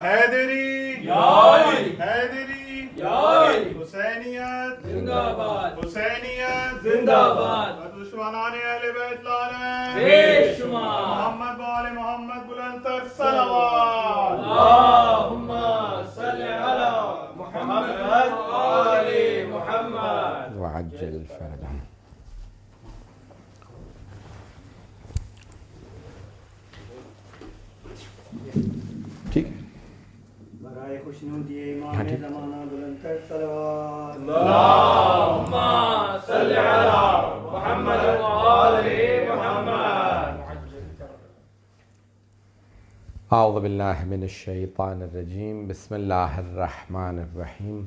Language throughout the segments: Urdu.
حیدری یائی حیدری یائی حسینیت زندہ باد حسینیت زندہ باد دشمنان اہل بیت لعنت بے شمار محمد و آل محمد بلند تر صلوات اللہم صلی علی محمد و آل محمد وعجل فرجهم. ٹھیک ہے. برائے خوشنودی امام زمانہ بلند تر صلوات اللہم صلی علی محمد و آل محمد. اعوذ باللہ من الشیطان الرجیم. بسم اللہ الرحمن الرحیم.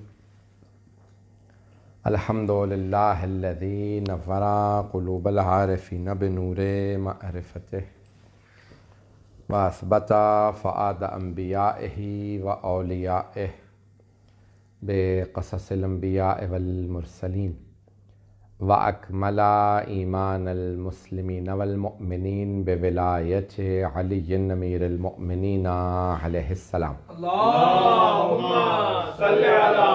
الحمد للہ الذی نور قلوب العارفین بنور معرفتہ واثبت فؤاد انبیائہ و اولیائہ بقصص الانبیاء والمرسلین واکمل ایمان المسلمین والمؤمنین بولایت علی امیر المؤمنین علیہ السلام. اللہم صلی علی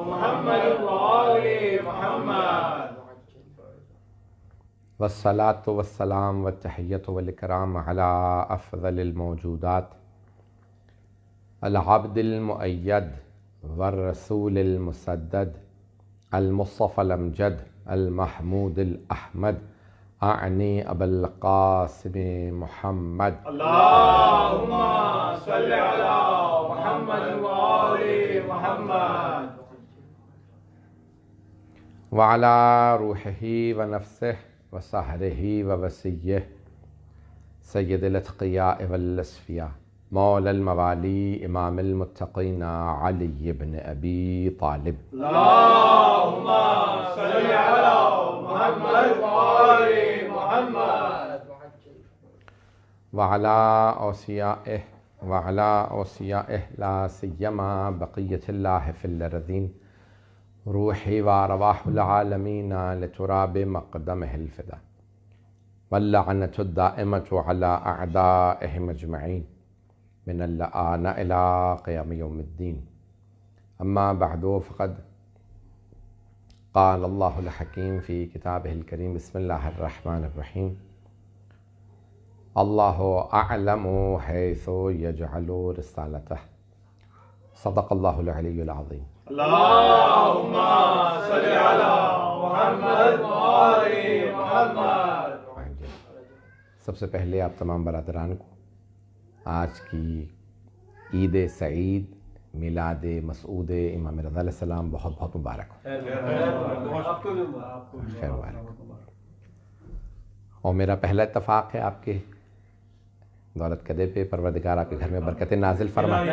محمد و آل محمد. والصلاة والسلام والتحیۃ والاکرام علی افضل الموجودات العبد المؤید والرسول المسدد المصطفى الامجد المحمود الاحمد اعنی ابا القاسم محمد. اللہم صلی علی محمد و آل محمد. وعلی روحہ ونفسہ وسحرہ ووصیہ سید الاتقیاء والاصفیاء مولا الموالی امام المتقین علی بن ابی طالب. اللہم صلی علی محمد و آل محمد. وعلی اوصیائہ لا سیما بقیت اللہ فی الارضین روحی وارواح العالمین لتراب مقدمہ الفدا واللعنۃ الدائمۃ علی اعدائہم اجمعین من اللآن الی قیام یوم الدین. اما بعد فقد قال اللہ الحکیم فی کتابہ الکریم. بسم اللہ الرحمن الرحیم. اللہ اعلم حیث یجعل رسالتہ. صدق اللہ العلی العظیم. اللہم صلی علی محمد و آل محمد. سب سے پہلے آپ تمام برادران کو آج کی عید سعید میلاد مسعود امام رضا علیہ السلام بہت بہت مبارک ہو. خیر مبارک. اور میرا پہلا اتفاق ہے آپ کے دولت قدے پہ. پروردگار آپ کے گھر میں برکت نازل فرمائے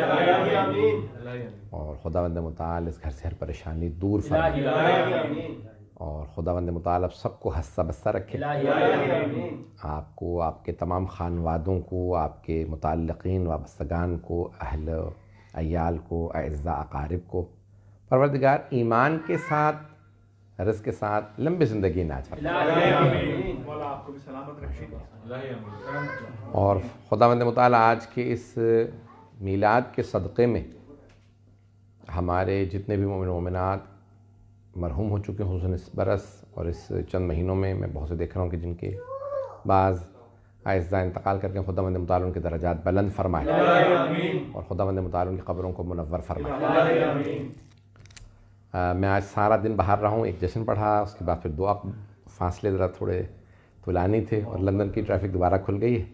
اور خداوند متعال اس گھر سے ہر پریشانی دور فرمائے اور خداوند متعال آپ سب کو ہنسا بسا رکھے. آپ کو، آپ کے تمام خانوادوں کو، آپ کے متعلقین وابستگان کو، اہل عیال کو، اعزاء اقارب کو پروردگار ایمان کے ساتھ، رزق کے ساتھ لمبی زندگی عنایت فرمائے. اور خداوند متعال آج کے اس میلاد کے صدقے میں ہمارے جتنے بھی مومن مومنات مرحوم ہو چکے ہیں خصوصاً اس برس اور اس چند مہینوں میں بہت سے دیکھ رہا ہوں کہ جن کے بعض اعزاء انتقال کر کے خداوند متعال ان کے درجات بلند فرمائے اور خداوند متعال ان کی قبروں کو منور فرمائے. میں آج سارا دن باہر رہا ہوں. ایک جشن پڑھا، اس کے بعد پھر دو فاصلے ذرا تھوڑے طولانی تھے اور لندن کی ٹریفک دوبارہ کھل گئی ہے.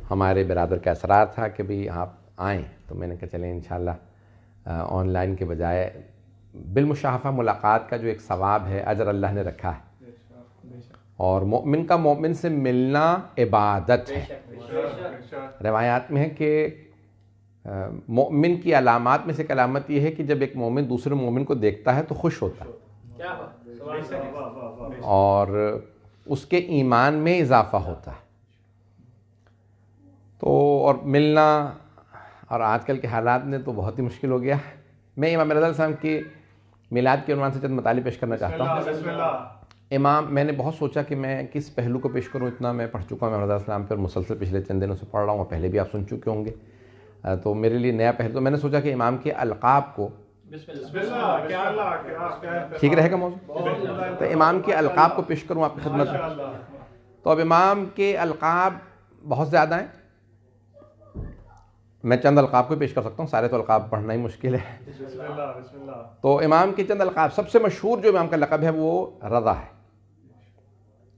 ہمارے برادر کا اصرار تھا کہ بھی آپ آئیں، تو میں نے کہا چلیں انشاءاللہ آن لائن کے بجائے بالمشافہ ملاقات کا جو ایک ثواب ہے، اجر اللہ نے رکھا ہے. اور مومن کا مومن سے ملنا عبادت ہے. روایات میں ہے کہ مومن کی علامات میں سے ایک علامت یہ ہے کہ جب ایک مومن دوسرے مومن کو دیکھتا ہے تو خوش ہوتا ہے اور اس کے ایمان میں اضافہ ہوتا ہے. تو اور ملنا، اور آج کل کے حالات نے تو بہت ہی مشکل ہو گیا. میں امام رضا علیہ السلام کی میلاد کے عنوان سے چند مطالب پیش کرنا چاہتا ہوں. امام، میں نے بہت سوچا کہ میں کس پہلو کو پیش کروں. اتنا میں پڑھ چکا ہوں امام رضا علیہ السلام پہ اور مسلسل پچھلے چند دنوں سے پڑھ رہا ہوں، پہلے بھی آپ سن چکے ہوں گے. تو میرے لیے نیا پہلو، تو میں نے سوچا کہ امام کے القاب کو، بسم اللہ کیا اللہ ٹھیک رہے گا موضوع؟ تو امام کے القاب کو پیش کروں آپ کی خدمت میں. تو اب امام کے القاب بہت زیادہ ہیں، میں چند القاب کو پیش کر سکتا ہوں، سارے تو القاب پڑھنا ہی مشکل ہے. بسم اللہ. تو امام کے چند القاب، سب سے مشہور جو امام کا لقب ہے وہ رضا ہے.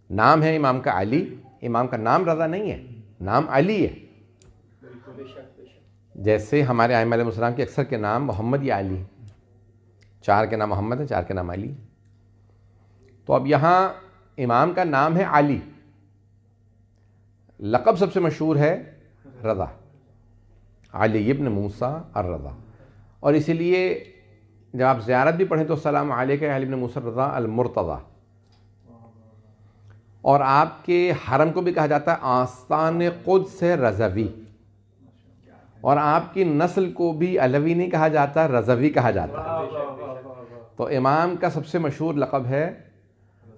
نام ہے امام کا علی، امام کا نام رضا نہیں ہے، نام علی ہے. جیسے ہمارے ائمہ علیہ السلام کے اکثر کے نام محمد یا علی، 4 کے نام محمد ہیں، 4 کے نام علی. تو اب یہاں امام کا نام ہے علی، لقب سب سے مشہور ہے رضا، علی ابن موسیٰ الرضا. اور اسی لیے جب آپ زیارت بھی پڑھیں تو السلام علیک علی ابن موسیٰ الرضا المرتضی. اور آپ کے حرم کو بھی کہا جاتا ہے آستان قدس رضوی، اور آپ کی نسل کو بھی علوی نہیں کہا جاتا، رضوی کہا جاتا ہے. تو امام کا سب سے مشہور لقب ہے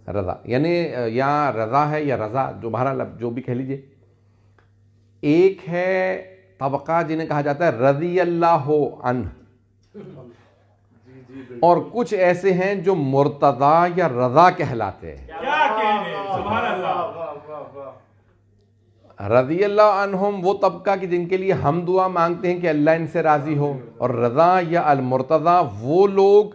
رضا، یعنی یا رضا ہے یا رضا، جو بہرحال جو بھی کہہ لیجئے. ایک ہے طبقہ جنہیں کہا جاتا ہے رضی اللہ عنہ، اور کچھ ایسے ہیں جو مرتضی یا رضا کہلاتے ہیں. کیا کہنے، سبحان اللہ. رضی اللہ عنہم وہ طبقہ کی جن کے لیے ہم دعا مانگتے ہیں کہ اللہ ان سے راضی ہو، اور رضا یا المرتضی وہ لوگ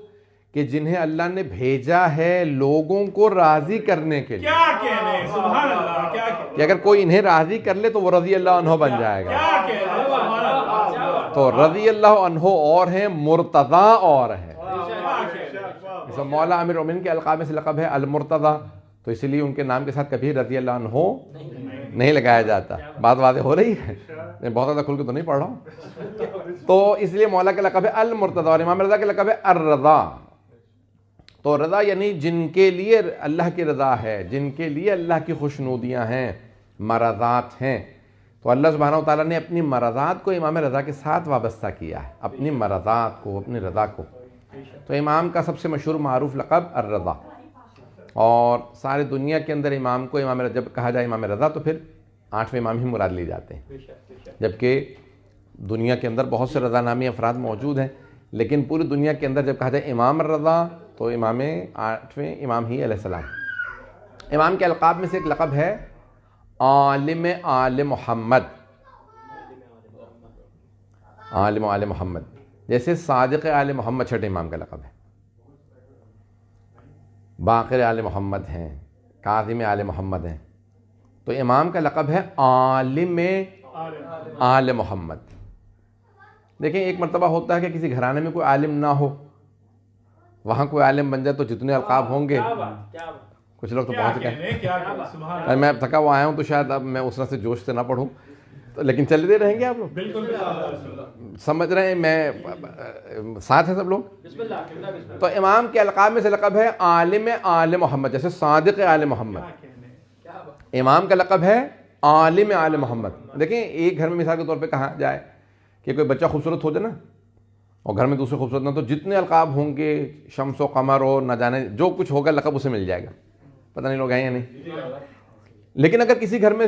کہ جنہیں اللہ نے بھیجا ہے لوگوں کو راضی کرنے کے لیے. کیا کہنے، سبحان اللہ. کیا کہنے، کہ اگر کوئی انہیں راضی کر لے تو وہ رضی اللہ عنہ بن جائے گا. کیا کہنے، سبحان اللہ. تو رضی اللہ عنہ اور ہیں، مرتضی اور ہے. جیسے مولا امیر المومنین کے القاب میں سے لقب ہے المرتضی، تو اسی لیے ان کے نام کے ساتھ کبھی رضی اللہ عنہ نہیں لگایا جاتا. بات واضح ہو رہی ہے، میں بہت زیادہ کھل کے تو نہیں پڑھ رہا ہوں. تو اس لیے مولا کا لقب ہے المرتضی، اور امام رضا کا لقب ہے الرضا. تو رضا یعنی جن کے لیے اللہ کی رضا ہے، جن کے لیے اللہ کی خوشنودیاں ہیں، مرضات ہیں. تو اللہ سبحانہ و تعالیٰ نے اپنی مرضات کو امام رضا کے ساتھ وابستہ کیا ہے، اپنی مرضات کو، اپنی رضا کو. تو امام کا سب سے مشہور معروف لقب الرضا. اور ساری دنیا کے اندر امام کو امام رضا، جب کہا جائے امام رضا تو پھر 8ویں امام ہی مراد لیے جاتے ہیں، جبکہ دنیا کے اندر بہت سے رضا نامی افراد موجود ہیں، لیکن پوری دنیا کے اندر جب کہا جائے امام الرضا تو امام 8ویں امام ہی علیہ السلام. امام کے القاب میں سے ایک لقب ہے عالم آل محمد، عالم آل محمد. جیسے صادق آل محمد 6 امام کا لقب ہے، باقر آل محمد ہیں، کاظم آل محمد ہیں. تو امام کا لقب ہے عالم آل محمد. دیکھیں ایک مرتبہ ہوتا ہے کہ کسی گھرانے میں کوئی عالم نہ ہو، وہاں کوئی عالم بن جائے تو جتنے القاب ہوں گے، کچھ لوگ تو پہنچ گئے. میں تھکا ہوا آیا ہوں تو شاید اب میں اس طرح سے جوش سے نہ پڑھوں، لیکن چلتے رہیں گے آپ لوگ، بالکل سمجھ رہے ہیں، میں ساتھ ہیں سب لوگ. تو امام کے القاب میں سے لقب ہے عالم آل محمد، جیسے صادق آل محمد. امام کا لقب ہے عالم آل محمد. دیکھیں ایک گھر میں مثال کے طور پہ کہا جائے کہ کوئی بچہ خوبصورت ہو جائے نا، اور گھر میں دوسرے خوبصورت نہ، تو جتنے القاب ہوں گے، شمس و قمر ہو، نہ جانے جو کچھ ہوگا لقب اسے مل جائے گا. پتہ نہیں لوگ ہیں یا نہیں. لیکن اگر کسی گھر میں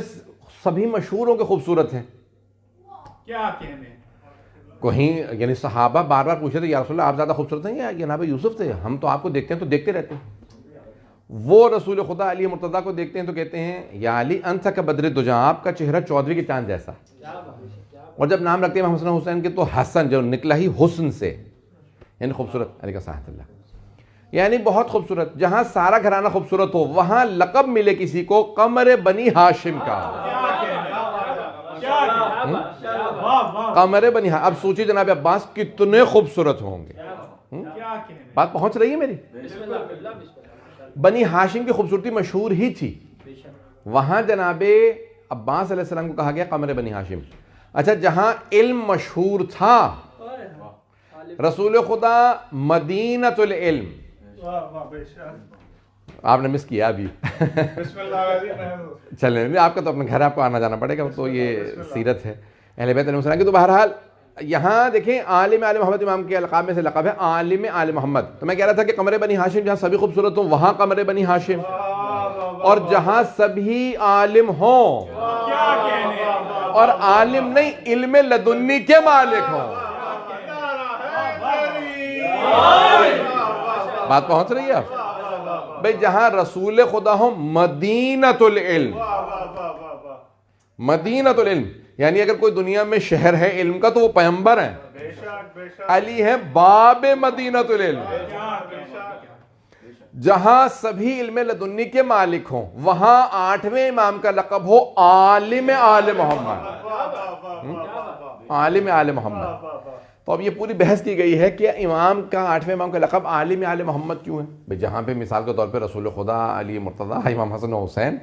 سبھی مشہور ہوں کہ خوبصورت ہیں، کیا کہنے، کہیں یعنی صحابہ بار بار پوچھے تھے یا رسول اللہ آپ زیادہ خوبصورت ہیں یا جناب یوسف تھے، ہم تو آپ کو دیکھتے ہیں تو دیکھتے رہتے ہیں. وہ رسول خدا علی مرتضیٰ کو دیکھتے ہیں تو کہتے ہیں یا علی انت کا بدر دجا، آپ کا چہرہ 14ویں کے چاند جیسا. اور جب نام رکھتے ہیں حسن حسین کے تو حسن جو نکلا ہی حسن سے، یعنی خوبصورت، علی کا صحت اللہ، یعنی بہت خوبصورت. جہاں سارا گھرانہ خوبصورت ہو وہاں لقب ملے کسی کو قمر بنی ہاشم کا. قمر بنی ہاشم. اب سوچیے جناب عباس کتنے خوبصورت ہوں گے. بات پہنچ رہی ہے میری؟ بنی ہاشم کی خوبصورتی مشہور ہی تھی، وہاں جناب عباس علیہ السلام کو کہا گیا قمر بنی ہاشم. اچھا جہاں علم مشہور تھا، رسول خدا مدینۃ العلم، آپ نے مس کیا ابھی. چلیں آپ کا تو اپنے گھر آپ کو آنا جانا پڑے گا، تو یہ سیرت ہے اہل بیت علیہ السلام کی. تو بہرحال یہاں دیکھیں عالم آل محمد امام کے القاب میں سے لقب ہے عالم آل محمد. تو میں کہہ رہا تھا کہ قمر بنی ہاشم جہاں سبھی خوبصورت ہوں وہاں قمر بنی ہاشم، اور جہاں سبھی عالم ہوں اور عالم نہیں علم لدنی کے مالک ہوں. بات پہنچ رہی ہے آپ؟ بھئی جہاں رسول خدا ہوں مدینۃ العلم، مدینۃ العلم، یعنی اگر کوئی دنیا میں شہر ہے علم کا تو وہ پیغمبر ہیں. علی ہے باب مدینۃ العلم. جہاں سبھی علم لدنی کے مالک ہوں وہاں 8ویں امام کا لقب ہو عالم آل محمد. عالم آل محمد. تو اب یہ پوری بحث کی گئی ہے کہ امام کا 8ویں امام کا لقب عالم آل محمد کیوں ہے. بھئی جہاں پہ مثال کے طور پہ رسول خدا، علی مرتضیٰ، امام حسن و حسین،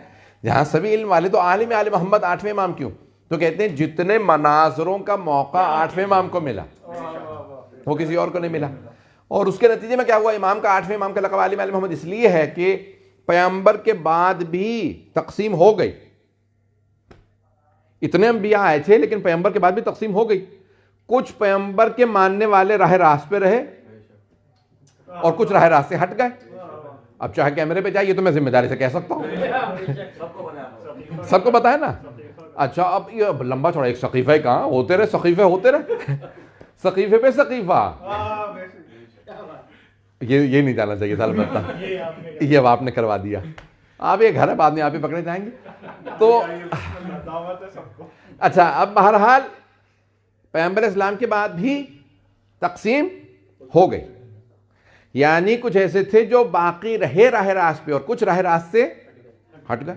جہاں سبھی علم والے، تو عالم آل محمد 8ویں امام کیوں؟ تو کہتے ہیں جتنے مناظروں کا موقع 8ویں امام کو ملا وہ کسی اور کو نہیں ملا. اور اس کے نتیجے میں کیا ہوا؟ امام کا 8ویں امام کا لقب عالم آل محمد اس لیے ہے کہ پیغمبر کے بعد بھی تقسیم ہو گئی. اتنے انبیاء آئے تھے لیکن پیغمبر کے بعد بھی تقسیم ہو گئی. کچھ پیغمبر کے ماننے والے راہ راست پہ رہے اور کچھ راہ راست سے ہٹ گئے. اب چاہے کیمرے پہ جائیے تو میں ذمہ داری سے کہہ سکتا ہوں، سب کو پتا ہے نا. اچھا اب یہ لمبا چوڑا ایک سقیفہ کہاں ہوتے رہے، سقیفے ہوتے رہے، سقیفے پہ سقیفہ. یہ نہیں جانا چاہیے تھا البتہ، یہ اب آپ نے کروا دیا. آپ یہ گھر ہے بعد میں آپ ہی پکڑے جائیں گے تو. اچھا اب بہرحال پیغمبر اسلام کے بعد بھی تقسیم ہو گئی، یعنی کچھ ایسے تھے جو باقی رہے راہ راست پہ اور کچھ راہ راست سے ہٹ گئے.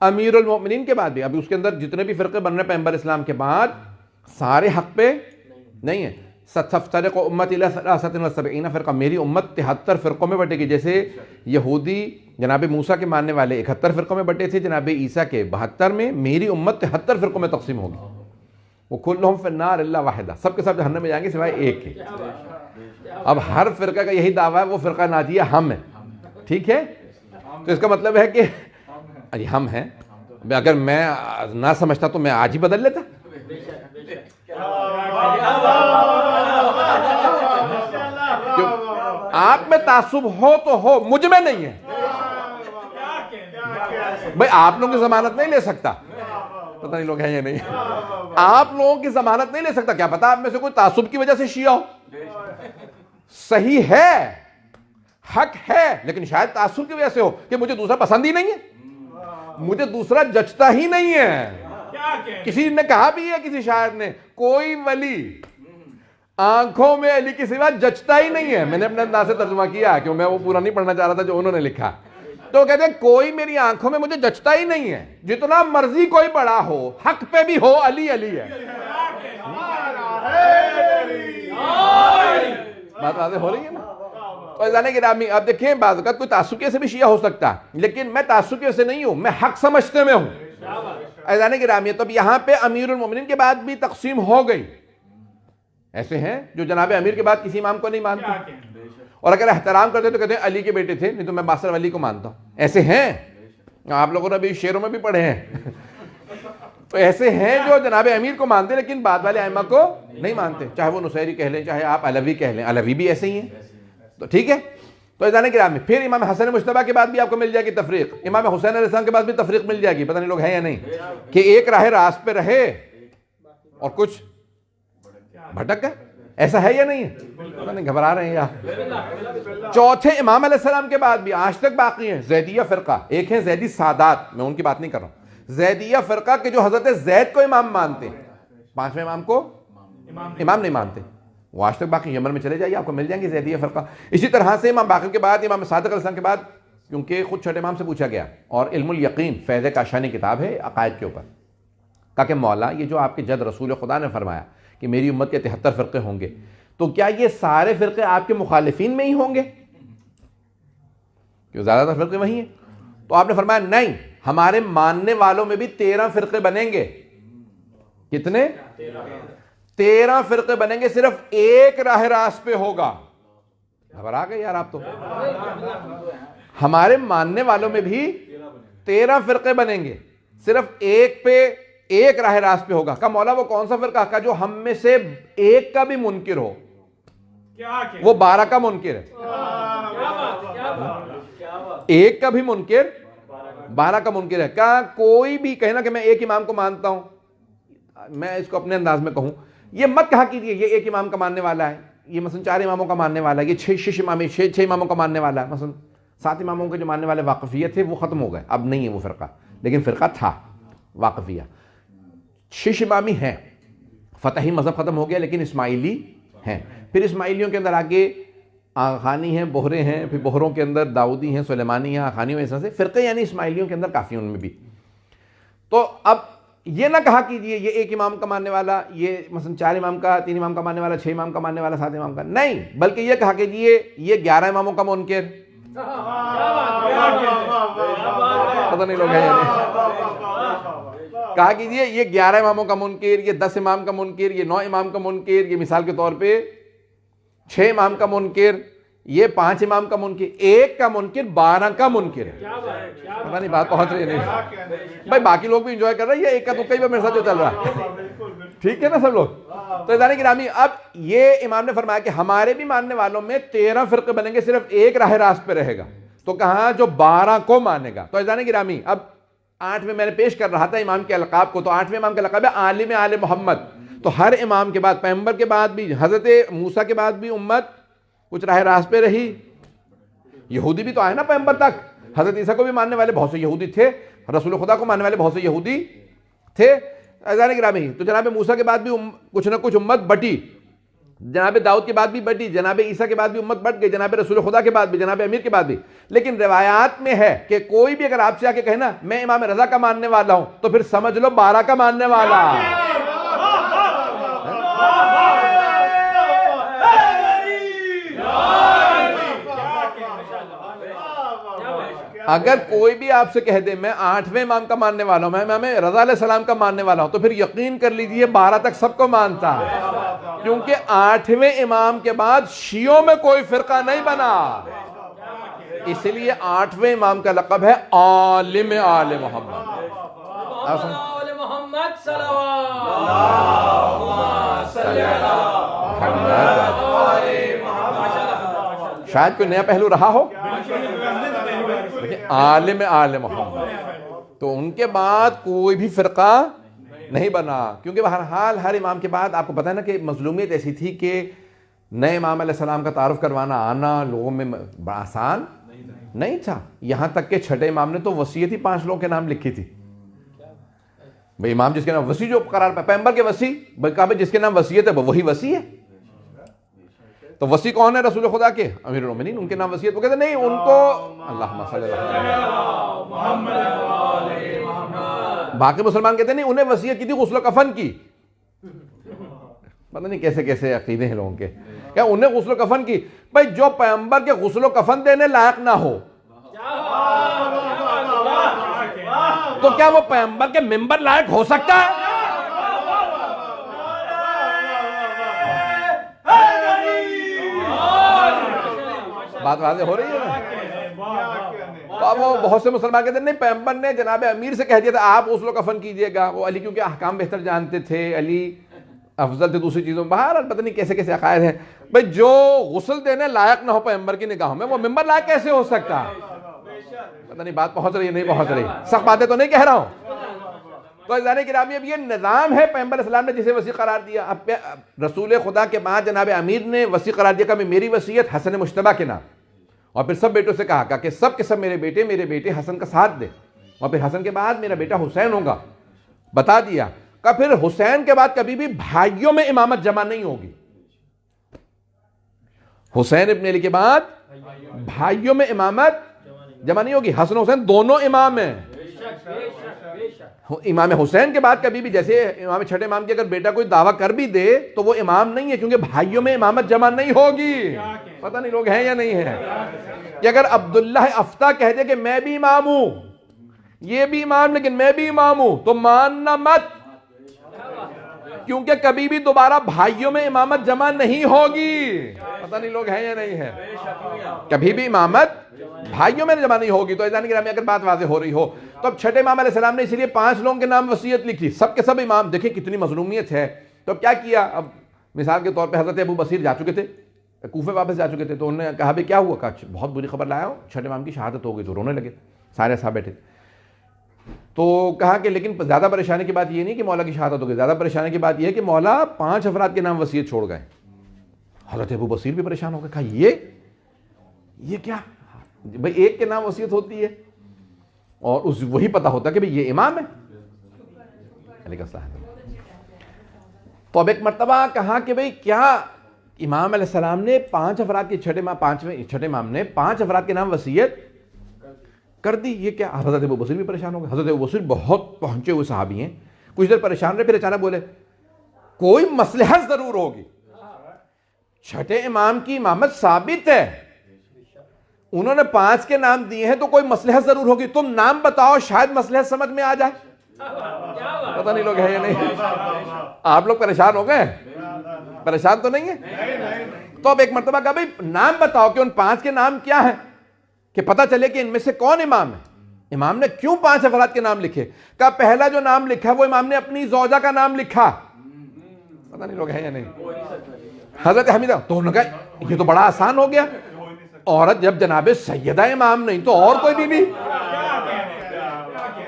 امیر المؤمنین کے بعد بھی، ابھی اس کے اندر جتنے بھی فرقے بن رہے پیغمبر اسلام کے بعد سارے حق پہ نہیں ہیں. ستفترق امتی الی 73 فرقہ، میری امت 73 فرقوں میں بٹے گی. جیسے یہودی جناب موسیٰ کے ماننے والے 71 فرقوں میں بٹے تھے جناب عیسیٰ کے 72 میں، میری امت 73 فرقوں میں تقسیم ہوگی. وہ کلہم فی النار الا واحدہ، سب کے سب جہنم میں جائیں گے سوائے ایک کے. اب ہر فرقہ کا یہی دعویٰ ہے وہ فرقہ ناجیہ ہم ہے. ٹھیک ہے، تو اس کا مطلب ہے کہ ہم ہیں. اگر میں نہ سمجھتا تو میں آج ہی بدل لیتا. آپ میں تعصب ہو تو ہو، مجھ میں نہیں ہے. بھئی آپ لوگوں کی ضمانت نہیں لے سکتا، پتہ نہیں لوگ ہیں یا نہیں، آپ لوگوں کی ضمانت نہیں لے سکتا. کیا پتا آپ میں سے کوئی تعصب کی وجہ سے شیعہ ہو. صحیح ہے، حق ہے، لیکن شاید تعصب کی وجہ سے ہو کہ مجھے دوسرا پسند ہی نہیں ہے، مجھے دوسرا جچتا ہی نہیں ہے. کسی نے کہا بھی ہے، کسی شاعر نے، کوئی ولی آنکھوں میں علی کی سوا جچتا ہی نہیں ہے. میں نے اپنے انداز سے ترجمہ کیا کیوں میں وہ پورا نہیں پڑھنا چاہ رہا تھا جو انہوں نے لکھا. تو کہتے ہیں کوئی میری آنکھوں میں مجھے جچتا ہی نہیں ہے، جتنا مرضی کوئی بڑا ہو، حق پہ بھی ہو، علی علی ہے. بات واضح ہو رہی ہے نا. تو عزیزان گرامی اب دیکھیں بعض اوقات کوئی تعصب سے بھی شیعہ ہو سکتا ہے، لیکن میں تعصب سے نہیں ہوں، میں حق سمجھتے میں ہوں. عزیزان گرامی تو اب یہاں پہ امیر المومنین کے بعد بھی تقسیم ہو گئی. ایسے ہیں جو جناب امیر کے بعد کسی امام کو نہیں مانتے، اور اگر احترام کرتے تو کہتے ہیں علی کے بیٹے تھے، نہیں تو میں باصر ولی کو مانتا ہوں. ایسے ہیں، آپ لوگوں نے بھی شعروں میں بھی پڑھے ہیں. تو ایسے ہیں جو جناب امیر کو مانتے لیکن بعد والے ائمہ کو نہیں مانتے، چاہے وہ نصیری کہہ لیں چاہے آپ علوی کہہ لیں. علوی بھی ایسے ہی ہیں. تو ٹھیک ہے. تو عزیزان گرامی پھر امام حسن مجتبیٰ کے بعد بھی آپ کو مل جائے گی تفریق، امام حسین علیہ السلام کے بعد بھی تفریق مل جائے گی. پتہ نہیں لوگ ہیں یا نہیں، کہ ایک راہ راست پہ رہے اور کچھ بھٹک گئے. ایسا ہے یا نہیں ہے؟ پتہ نہیں گھبرا رہے ہیں یا. چوتھے امام علیہ السلام کے بعد بھی آج تک باقی ہیں زیدیہ فرقہ. ایک ہیں زیدی سادات، میں ان کی بات نہیں کر رہا ہوں. زیدیہ فرقہ کے جو حضرت زید کو امام مانتے، 5ویں امام کو امام نہیں مانتے، وہ آج تک باقی. یمن میں چلے جائیے آپ کو مل جائیں گے زیدیہ فرقہ. اسی طرح سے امام باقر کے بعد، امام صادق علیہ السلام کے بعد، کیونکہ خود چھٹے امام سے پوچھا گیا، اور علم الیقین فیض کاشانی کتاب ہے عقائد کے اوپر، کہا کہ مولا یہ جو آپ کے جد رسول خدا نے فرمایا کہ میری امت کے 73 فرقے ہوں گے، تو کیا یہ سارے فرقے آپ کے مخالفین میں ہی ہوں گے؟ کیوں زیادہ تر فرقے وہی ہیں. تو آپ نے فرمایا نہیں، ہمارے ماننے والوں میں بھی 13 فرقے بنیں گے. کتنے؟ 13 فرقے بنیں گے، صرف ایک راہ راست پہ ہوگا. گھبرا گئے یار آپ تو. ہمارے ماننے والوں میں بھی 13 فرقے بنیں گے، صرف ایک پہ ایک راہ راست پہ ہوگا. کہ مولا وہ کون سا فرقہ؟ کا جو ہم میں سے ایک کا بھی منکر ہو، وہ 12 کا منکر ہے. ایک کا بھی منکر 12 کا منکر ہے. کہا کوئی بھی کہنا کہ میں ایک امام کو مانتا ہوں، میں اس کو اپنے انداز میں کہوں، یہ مت کہا کیجیے یہ ایک امام کا ماننے والا ہے، یہ مثلا 4 اماموں کا ماننے والا ہے، یہ 6 اماموں کا ماننے والا ہے، مثلا 7 اماموں کے جو ماننے والے واقفیہ تھے وہ ختم ہو گئے، اب نہیں ہے وہ فرقہ، لیکن فرقہ تھا واقفیہ، 6 امامی ہیں، فتحی مذہب ختم ہو گیا لیکن اسماعیلی ہیں، پھر اسماعیلیوں کے اندر آگے آغانی ہیں، بہرے ہیں، پھر بہروں کے اندر داؤدی ہیں، سلیمانی ہیں، آغانیوں ایسا سے فرقے یعنی اسماعیلیوں کے اندر کافی ان میں بھی. تو اب یہ نہ کہا کیجئے یہ ایک امام کا ماننے والا، یہ مثلا 4 امام کا، 3 امام کا ماننے والا، 6 امام کا ماننے والا، 7 امام کا، نہیں، بلکہ یہ کہا کیجئے یہ 11 اماموں کا منکر. پتہ نہیں لوگ ہیں یا نہیں. کہا کیجئے یہ 11 اماموں کا منکر، یہ 10 امام کا منکر، یہ 9 امام کا منکر، یہ مثال کے طور پہ 6 امام کا منکر، یہ 5 امام کا منکر، ایک کا منکر 12 کا منکر ہے. پتہ نہیں بات پہنچ رہی ہے نہیں بھائی، باقی لوگ بھی انجوائے کر رہے ہیں، یہ ایک کا دکا ہی میرے ساتھ جو چل رہا ہے، ٹھیک ہے نا سب لوگ. تو عزیزان گرامی، اب یہ امام نے فرمایا کہ ہمارے بھی ماننے والوں میں 13 فرقے بنیں گے، صرف ایک راہ راست پہ رہے گا. تو کہاں جو 12 کو مانے گا. تو عزیزان گرامی، اب 8ویں میں نے پیش کر رہا تھا امام کے القاب کو، تو 8ویں امام کا لقب ہے عالم آل محمد. تو ہر امام کے بعد، پیغمبر کے بعد بھی، حضرت موسیٰ کے بعد بھی امت کچھ راہ راست پہ رہی. یہودی بھی تو آئے نا پیغمبر تک، حضرت عیسیٰ کو بھی ماننے والے بہت سے یہودی تھے، رسول خدا کو ماننے والے بہت سے یہودی تھے. عزیزان گرامی، تو جناب موسیٰ کے بعد بھی کچھ نہ کچھ امت بٹی، جناب داؤد کے بعد بھی بٹی، جناب عیسیٰ کے بعد بھی امت بٹ گئی، جناب رسول خدا کے بعد بھی، جناب امیر کے بعد بھی. لیکن روایات میں ہے کہ کوئی بھی اگر آپ سے آ کے کہے نا میں امام رضا کا ماننے والا ہوں، تو پھر سمجھ لو 12 کا ماننے والا. اگر کوئی بھی آپ سے کہہ دے میں 8ویں امام کا ماننے والا ہوں، میں امام رضا علیہ السلام کا ماننے والا ہوں، تو پھر یقین کر لیجئے 12 تک سب کو مانتا ہے، کیونکہ 8ویں امام کے بعد شیعوں میں کوئی فرقہ نہیں بنا. اس لیے 8ویں امام کا لقب ہے عالم آل محمد. شاید کوئی نیا پہلو رہا ہو، عالم آل محمد. تو ان کے بعد کوئی بھی فرقہ نہیں بنا، کیونکہ بہرحال ہر امام کے بعد آپ کو پتہ ہے نا کہ مظلومیت ایسی تھی کہ نئے امام علیہ السلام کا تعارف کروانا آنا لوگوں میں بڑا آسان نہیں تھا. یہاں تک کہ چھٹے امام نے تو وصیت ہی 5 لوگوں کے نام لکھی تھی. بھئی امام جس کے نام وصی جو قرار پا، پیغمبر کے وصی، بلکہ جس کے نام وصیت ہے وہی وصی ہے. تو وصی کون ہے؟ رسول خدا کے امیر المومنین، ان کے نام وصیت. وہ کہتے نہیں، ان کو اللہم صلی اللہ علیہ. باقی مسلمان کہتے نہیں، انہیں وصیت کی تھی غسل و کفن کی. پتہ نہیں کیسے کیسے عقیدے ہیں لوگوں کے، کیا انہیں غسل و کفن کی. بھائی جو پیغمبر کے غسل و کفن دینے لائق نہ ہو تو کیا وہ پیغمبر کے ممبر لائق ہو سکتا ہے؟ بات واضح ہو رہی ہے نا؟ تو اب وہ بہت سے مسلمان کہتے ہیں نہیں، پیغمبر نے جناب امیر سے کہہ دیا تھا آپ غسل و کفن کیجئے گا. وہ علی کیونکہ احکام بہتر جانتے تھے، علی افضل تھے دوسری چیزوں. باہر پتہ نہیں کیسے کیسے عقائد ہیں. بھئی جو غسل دینے لائق نہ ہو پیغمبر کی نگاہوں میں، وہ ممبر لائق کیسے ہو سکتا؟ پتہ نہیں بات پہنچ رہی ہے نہیں پہنچ رہی، سخت باتیں تو نہیں کہہ رہا ہوں. تو عزیزان گرامی، اب یہ نظام ہے پیغمبر علیہ السلام نے جسے وصی قرار دیا. اب رسول خدا کے بعد جناب امیر نے وصی قرار دیا کہ میری وصیت حسن مجتبیٰ کے نام، اور پھر سب بیٹوں سے کہا کہ سب کے سب میرے بیٹے حسن کا ساتھ دے، اور پھر حسن کے بعد میرا بیٹا حسین ہوگا. بتا دیا کہ پھر حسین کے بعد کبھی بھی بھائیوں میں امامت جمع نہیں ہوگی. حسین ابن علی کے بعد بھائیوں میں امامت جمع نہیں ہوگی. حسن حسین دونوں امام ہیں. امام حسین کے بعد کبھی بھی، جیسے امام چھٹے امام کے اگر بیٹا کوئی دعویٰ کر بھی دے تو وہ امام نہیں ہے، کیونکہ بھائیوں میں امامت جمع نہیں ہوگی. پتہ نہیں لوگ ہیں یا نہیں ہیں. کہ اگر عبداللہ افتح کہہ دے کہ میں بھی امام ہوں، یہ بھی امام لیکن میں بھی امام ہوں، تو ماننا مت، کیونکہ کبھی بھی دوبارہ بھائیوں میں امامت جمع نہیں ہوگی. پتہ نہیں لوگ ہیں یا نہیں ہیں. کبھی بھی امامت بھائیوں میں جمع نہیں ہوگی. تو عزیزان گرامی، اگر بات واضح ہو رہی ہو تو اب چھٹے امام علیہ السلام نے اسی لیے 5 لوگوں کے نام وصیت لکھی، سب کے سب امام. دیکھیں کتنی مظلومیت ہے. تو اب کیا کیا؟ اب مثال کے طور پہ حضرت ابو بصیر جا چکے تھے، کوفے واپس جا چکے تھے. تو انہوں نے کہا بھی کیا ہوا؟ کہا بہت بری خبر لایا ہوں، چھٹے امام کی شہادت ہو گئی. تو رونے لگے، سارے صاحب بیٹھے. تو کہا کہ لیکن زیادہ پریشانی کی بات یہ نہیں کہ مولا کی شہادت ہو گئی، زیادہ پریشانی کی بات یہ ہے کہ مولا 5 افراد کے نام وصیت چھوڑ گئے۔ حضرت ابو بصیر بھی پریشان ہو گئے، کہا یہ کیا بھائی، ایک کے نام وصیت ہوتی ہے اور وہی پتہ ہوتا ہے کہ بھائی یہ امام ہے علیہ السلام۔ تو اب ایک مرتبہ کہا کہ بھائی کیا امام علیہ السلام نے 5 افراد کے چھٹے امام نے 5 افراد کے نام وصیت کر دی، یہ کیا؟ حضرت ابو بصیر بھی پریشان ہو گئے۔ حضرت ابو بصیر بہت پہنچے ہوئے صحابی ہیں، کچھ دیر پریشان رہے، پھر اچانک بولے کوئی مصلحت ضرور ہوگی، چھٹے امام کی امامت ثابت ہے، انہوں نے 5 کے نام دیے ہیں تو کوئی مصلحت ضرور ہوگی، تم نام بتاؤ شاید مصلحت سمجھ میں آ جائے۔ پتہ نہیں لوگ ہیں یا نہیں، آپ لوگ پریشان ہو گئے؟ پریشان تو نہیں ہے؟ تو اب ایک مرتبہ کہا بھائی نام بتاؤ کہ ان 5 کے نام کیا ہیں، کہ پتہ چلے کہ ان میں سے کون امام ہے۔ امام نے کیوں 5 افراد کے نام لکھے؟ کہا پہلا جو نام لکھا وہ امام نے اپنی زوجہ کا نام لکھا۔ پتہ نہیں لوگ ہیں یا نہیں؟ حضرت حمیدہ۔ تو انہوں نے کہا یہ تو بڑا آسان ہو گیا، عورت جب جناب سیدہ امام نہیں تو اور کوئی بی بی؟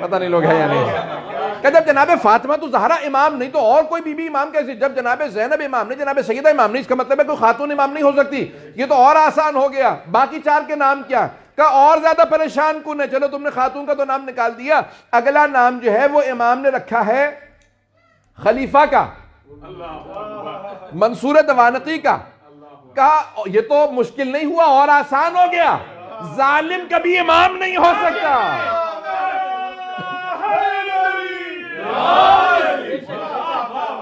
پتہ نہیں لوگ ہیں یا نہیں؟ کہ جب جناب فاطمہ تو زہرا امام نہیں تو اور کوئی بی بی امام کیسے؟ جب جناب زینب امام نہیں، جناب سیدہ امام نہیں، اس کا مطلب ہے کوئی خاتون امام نہیں ہو سکتی۔ یہ تو اور آسان ہو گیا، باقی 4 کے نام کیا؟ کہ اور زیادہ پریشان کن ہے۔ چلو تم نے خاتون کا تو نام نکال دیا، اگلا نام جو ہے وہ امام نے رکھا ہے خلیفہ کا، منصور دوانقی کا۔ کہا یہ تو مشکل نہیں ہوا، اور آسان ہو گیا، ظالم کبھی امام نہیں ہو سکتا۔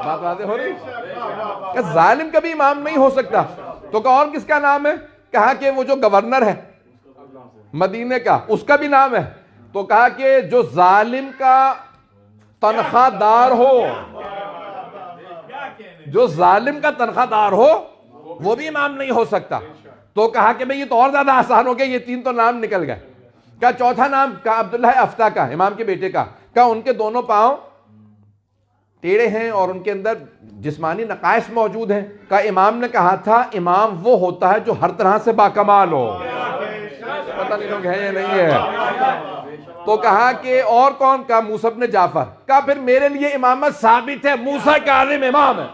بات واضح ہو رہی؟ کہ ظالم کبھی امام نہیں ہو سکتا۔ تو کہا اور کس کا نام ہے؟ کہا کہ وہ جو گورنر ہے مدینے کا، اس کا بھی نام ہے۔ تو کہا کہ جو ظالم کا تنخواہ دار ہو، جو ظالم کا تنخواہ دار ہو وہ بھی امام نہیں ہو سکتا۔ تو کہا کہ بھئی یہ تو اور زیادہ آسان ہو گیا، یہ 3 تو نام نکل گئے۔ کہا چوتھا نام؟ کہا عبداللہ افتہ کا، امام کے بیٹے کا۔ کہا ان کے دونوں پاؤں ٹیڑے ہیں اور ان کے اندر جسمانی نقائص موجود ہیں۔ کہا امام نے کہا تھا امام وہ ہوتا ہے جو ہر طرح سے باکمال ہو۔ پتہ نہیں لوگ ہیں یا نہیں ہے؟ تو کہا کہ اور کون؟ کہا موسیٰ بن جعفر۔ کہا پھر میرے لیے امامت ثابت ہے، موسیٰ کاظم امام ہے۔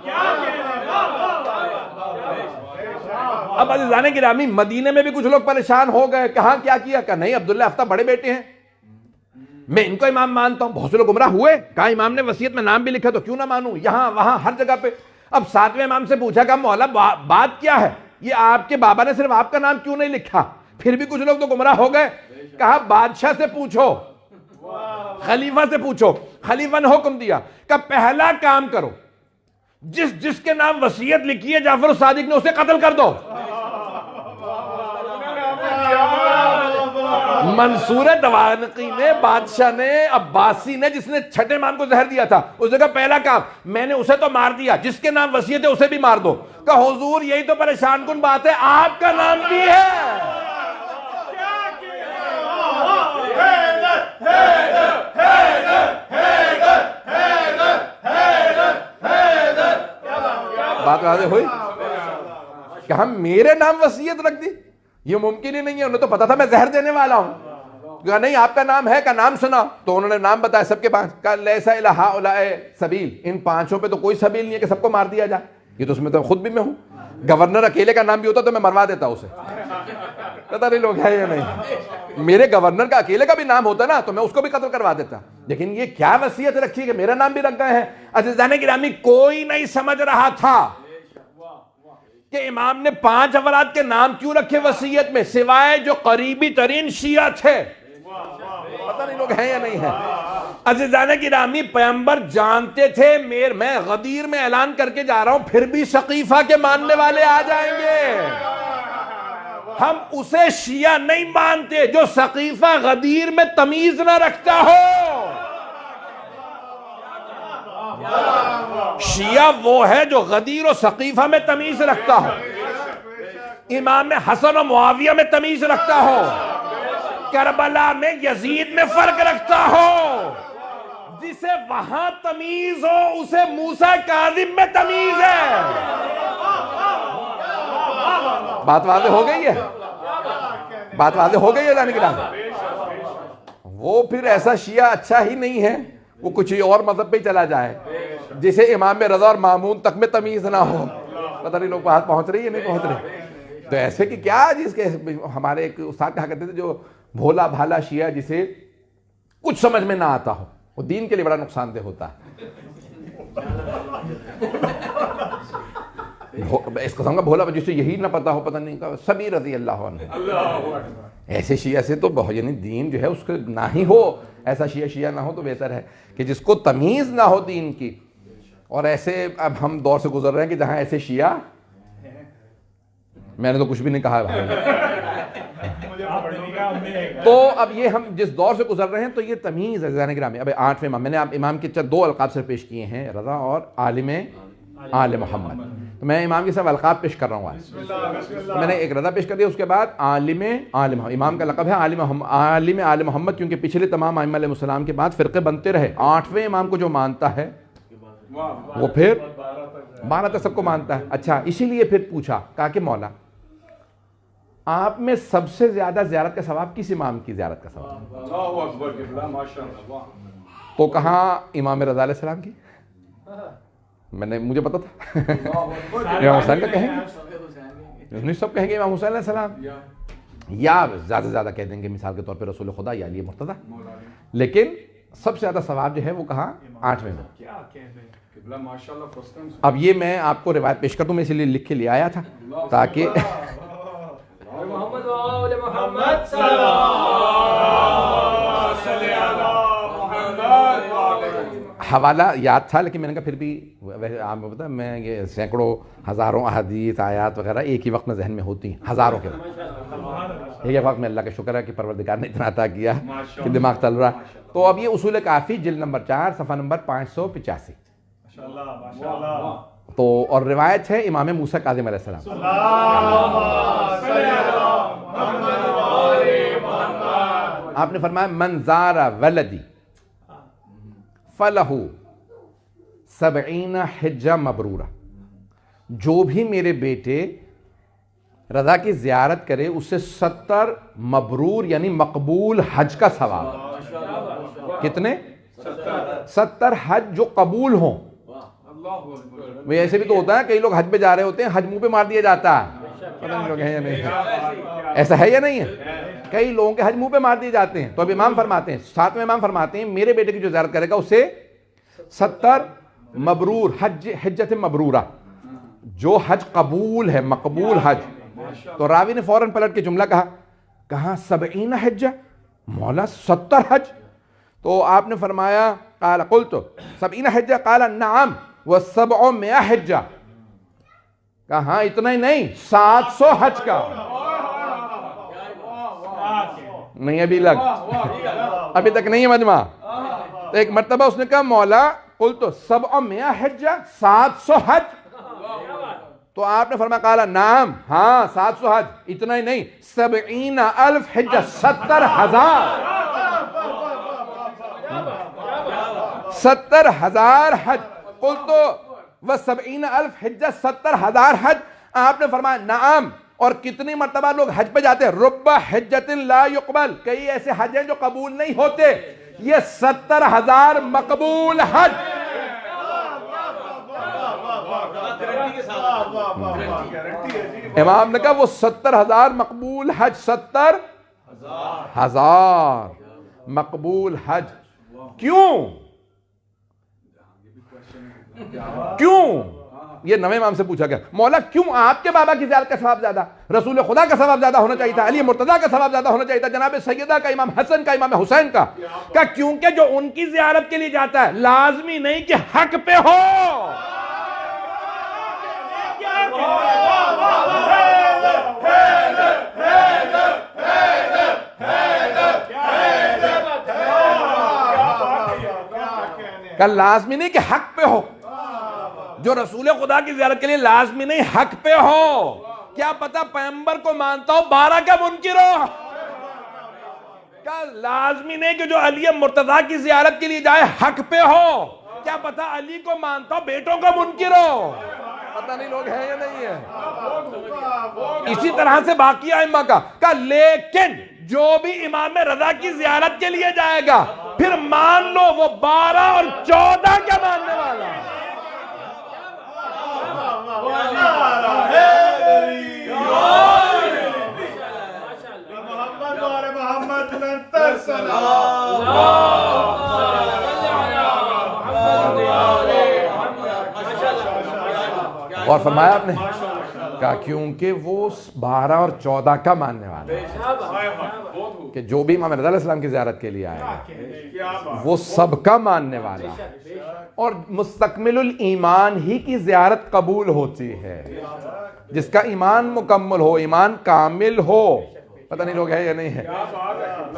اب عزیزان گرامی مدینے میں بھی کچھ لوگ پریشان ہو گئے، کہاں کیا کیا؟ کہا نہیں عبداللہ افتہ بڑے بیٹے ہیں، میں ان کو امام مانتا ہوں۔ بہت سے لوگ گمراہ ہوئے، کہا امام نے وصیت میں نام بھی لکھا تو کیوں نہ مانوں، یہاں وہاں ہر جگہ پہ۔ اب 7ویں امام سے پوچھا کہ مولا بات کیا ہے، یہ آپ کے بابا نے صرف آپ کا نام کیوں نہیں لکھا؟ پھر بھی کچھ لوگ تو گمراہ ہو گئے۔ کہا بادشاہ سے پوچھو، خلیفہ سے پوچھو۔ خلیفہ نے حکم دیا کہ پہلا کام کرو، جس کے نام وصیت لکھی ہے جعفر الصادق نے، اسے قتل کر دو۔ منصور دوانقی نے، بادشاہ نے، عباسی نے، جس نے چھٹے امام کو زہر دیا تھا، اس نے کہا پہلا کام میں نے اسے تو مار دیا، جس کے نام وصیت ہے اسے بھی مار دو۔ کہ حضور یہی تو پریشان کن بات ہے، آپ کا نام بھی ہے۔ بات واضح ہوئی؟ کہ ہم میرے نام وصیت رکھ دی، یہ ممکن ہی نہیں ہے۔ انہیں تو پتا تھا میں زہر دینے والا ہوں۔ کہا نہیں آپ کا نام ہے، کا نام سنا تو انہوں نے نام بتایا سب کے پاس۔ کہا لیسا الی ہؤلاء سبیل، ان 5 پہ تو کوئی سبیل نہیں ہے کہ سب کو مار دیا جائے، یہ تو اس میں تو خود بھی میں ہوں۔ گورنر اکیلے کا نام بھی ہوتا تو میں مروا دیتا اسے۔ پتہ نہیں لوگ ہے یا نہیں؟ میرے گورنر کا اکیلے کا بھی نام ہوتا نا تو میں اس کو بھی قتل کروا دیتا، لیکن یہ کیا وصیت رکھی کہ میرا نام بھی رکھ گئے ہیں۔ عزیزان گرامی کوئی نہیں سمجھ رہا تھا کہ امام نے 5 افراد کے نام کیوں رکھے وصیت میں، سوائے جو قریبی ترین شیعہ تھے۔ پتہ نہیں لوگ ہیں یا نہیں ہیں؟ عزیزان گرامی پیغمبر جانتے تھے میں غدیر میں اعلان کر کے جا رہا ہوں، پھر بھی سقیفہ کے ماننے والے آ جائیں گے۔ ہم اسے شیعہ نہیں مانتے جو سقیفہ غدیر میں تمیز نہ رکھتا ہو۔ شیعہ وہ ہے جو غدیر و سقیفہ میں تمیز رکھتا ہو، امام حسن و معاویہ میں تمیز رکھتا ہو، کربلا میں یزید میں فرق رکھتا ہو۔ جسے وہاں تمیز ہو اسے موسیٰ کاظم میں تمیز ہے۔ بات واضح ہو گئی ہے؟ بات واضح ہو گئی ہے جانے کے بعد؟ وہ پھر ایسا شیعہ اچھا ہی نہیں ہے، وہ کچھ اور مذہب پہ چلا جائے جسے امام رضا اور مامون تک میں تمیز نہ ہو. پتہ نہیں لوگ بات پہنچ رہی ہے نہیں پہنچ رہی. تو ایسے کہ کیا جس کے ہمارے ایک استاد کہا کرتے تھے جو بھولا بھالا شیعہ جسے کچھ سمجھ میں نہ آتا ہو وہ دین کے لیے بڑا نقصان دہ ہوتا ہے. اس قسم کا بھولا جسے یہی نہ پتا ہو، پتہ نہیں کا سبی رضی اللہ عنہ. ایسے شیعہ سے تو بہت یعنی دین جو ہے اس کے نہ ہی ہو، ایسا شیعہ نہ ہو تو بہتر ہے کہ جس کو تمیز نہ ہو دین کی. اور ایسے اب ہم دور سے گزر رہے ہیں کہ جہاں ایسے شیعہ، میں نے تو کچھ بھی نہیں کہا بھائی. تو اب یہ ہم جس دور سے گزر رہے ہیں تو یہ تمیز ہے عزیزان گرامی. اب 8ویں امام، میں نے اب امام کے دو القاب سے پیش کیے ہیں، رضا اور عالم آل محمد. تو میں امام کے ساتھ القاب پیش کر رہا ہوں آج. میں نے ایک رضا پیش کر دیا، اس کے بعد عالم آل محمد. امام کا لقب ہے عالم آل محمد کیونکہ پچھلے تمام ائمہ علیہ السلام کے بعد فرقے بنتے رہے. 8ویں امام کو جو مانتا ہے وہ پھر 12 تک سب کو مانتا ہے. اچھا اسی لیے پھر پوچھا، کہا کہ مولا آپ میں سب سے زیادہ زیارت کا ثواب کس امام کی زیارت کا ثواب؟ تو کہا امام رضا علیہ السلام کی. مجھے پتا تھا امام حسین کا کہیں گے، نہیں سب کہیں گے امام حسین علیہ السلام، یا زیادہ سے زیادہ کہہ دیں گے مثال کے طور پہ رسول خدا یا علی مرتضیٰ. لیکن سب سے زیادہ ثواب جو ہے وہ کہا 8ویں میں. اب یہ میں آپ کو روایت پیش کر دوں، میں اسی لیے لکھ کے لے آیا تھا تاکہ حوالہ یاد تھا لیکن میں نے کہا پھر بھی آپ کو پتا میں یہ سینکڑوں ہزاروں احادیث آیات وغیرہ ایک ہی وقت میں ذہن میں ہوتی ہیں، ہزاروں کے وقت ایک وقت میں. اللہ کا شکر ہے کہ پروردگار نے اتنا عطا کیا کہ دماغ چل رہا. تو اب یہ اصول کافی جلد نمبر 4 صفحہ نمبر 585. تو اور روایت ہے امام موسیٰ کاظم علیہ السلام. آپ نے فرمایا من زار ولدی فلہ 70 حجہ مبرورہ، جو بھی میرے بیٹے رضا کی زیارت کرے اسے 70 مبرور یعنی مقبول حج کا ثواب. کتنے؟ 70 حج جو قبول ہوں. وہ ایسے بھی تو ہوتا ہے کئی لوگ حج پہ جا رہے ہوتے ہیں، حج منہ پہ مار دیا جاتا ہے، پتہ نہیں لوگ ہیں یا نہیں، ایسا ہے یا نہیں ہے؟ کئی لوگوں کے حج منہ پہ مار دیے جاتے ہیں. تو اب امام فرماتے ہیں، 7ویں امام فرماتے ہیں میرے بیٹے کی جو زیارت کرے گا اسے 70 مبرور حجت مبرورہ، جو حج قبول ہے، مقبول حج. تو راوی نے فوراً پلٹ کے جملہ کہا 70 حجہ، مولا 70 حج؟ تو آپ نے فرمایا قال قلت 70 حجہ، قال نعم و700 حجہ. کہا ہاں اتنا ہی نہیں، 700 حج کا. نہیں ابھی ابھی تک نہیں ہے مجمع. تو ایک مرتبہ اس نے کہا مولا قلت 700 حجہ، 700 حج؟ تو آپ نے فرمایا قال نعم، ہاں 700 حج. اتنا ہی نہیں، 70,000 حجہ، 70,000 70,000 حج. قلت و70,000 حجہ، 70,000 حج. آپ نے فرمایا نعم. اور کتنی مرتبہ لوگ حج پہ جاتے ہیں، رب حجت لا یقبل، کئی ایسے حج ہیں جو قبول نہیں ہوتے. یہ 70,000 مقبول حج. امام نے کہا وہ 70,000 مقبول حج، 70,000 مقبول حج. کیوں؟ یہ نویں امام سے پوچھا گیا مولا کیوں آپ کے بابا کی زیارت کا ثواب زیادہ، رسول خدا کا ثواب زیادہ ہونا چاہیے تھا، علی مرتضیٰ کا ثواب زیادہ ہونا چاہیے تھا، جناب سیدہ کا، امام حسن کا، امام حسین کا؟ کہ کیونکہ جو ان کی زیارت کے لیے جاتا ہے لازمی نہیں کہ حق پہ ہو. کہ لازمی نہیں کہ حق پہ ہو. جو رسول خدا کی زیارت کے لیے لازمی نہیں حق پہ ہو. کیا پتا پیغمبر کو مانتا ہو 12 کا منکر ہو. کیا لازمی نہیں کہ جو علی مرتضیٰ کی زیارت کے لیے جائے حق پہ ہو. کیا پتا علی کو مانتا ہو بیٹوں کا منکر ہو. پتہ نہیں لوگ ہیں یا نہیں ہے. اسی طرح سے باقی ائمہ کا لیکن جو بھی امام رضا کی زیارت کے لیے جائے گا پھر مان لو وہ 12 اور 14 کا ماننے والا ہے۔ محمد بلند تر صلوات۔ اور فرمایا آپ نے کہا کیونکہ وہ 12 اور 14 کا ماننے والا ہے کہ جو بھی امام رضا علیہ السلام کی زیارت کے لیے آئے گا وہ سب کا ماننے والا ہے، اور مستکمل الایمان ہی کی زیارت قبول ہوتی ہے، جس کا ایمان مکمل ہو، ایمان کامل ہو۔ پتہ نہیں لوگ ہے یا نہیں ہے،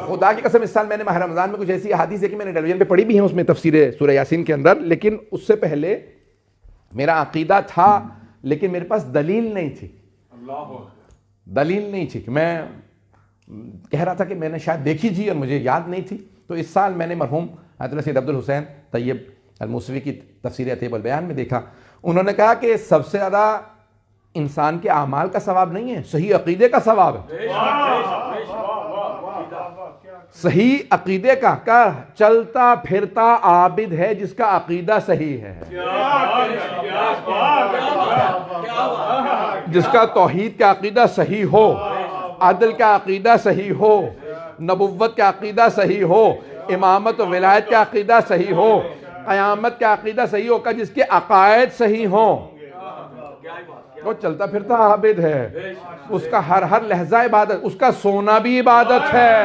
خدا کی قسم اس سال میں نے ماہ رمضان میں کچھ ایسی احادیث ہے کہ میں نے ٹیلی ویژن پہ پڑھی بھی ہیں، اس میں تفسیر سورہ یاسین کے اندر، لیکن اس سے پہلے میرا عقیدہ تھا لیکن میرے پاس دلیل نہیں تھی، کہ میں کہہ رہا تھا کہ میں نے شاید دیکھی تھی اور مجھے یاد نہیں تھی۔ تو اس سال میں نے مرحوم آیت اللہ سید عبدالحسین طیب الموسوی کی تفسیر اطیب البیان میں دیکھا، انہوں نے کہا کہ سب سے زیادہ انسان کے اعمال کا ثواب نہیں ہے، صحیح عقیدے کا ثواب ہے، صحیح عقیدے کا چلتا پھرتا عابد ہے جس کا عقیدہ صحیح ہے، جس کا توحید کا عقیدہ صحیح ہو، عدل کا عقیدہ صحیح ہو، نبوت کا عقیدہ صحیح ہو، امامت و ولایت کا عقیدہ صحیح ہو، قیامت کا عقیدہ صحیح ہو، جس کے عقائد صحیح ہوں، وہ چلتا پھرتا عابد ہے، اس کا ہر لحظہ عبادت، اس کا سونا بھی عبادت ہے۔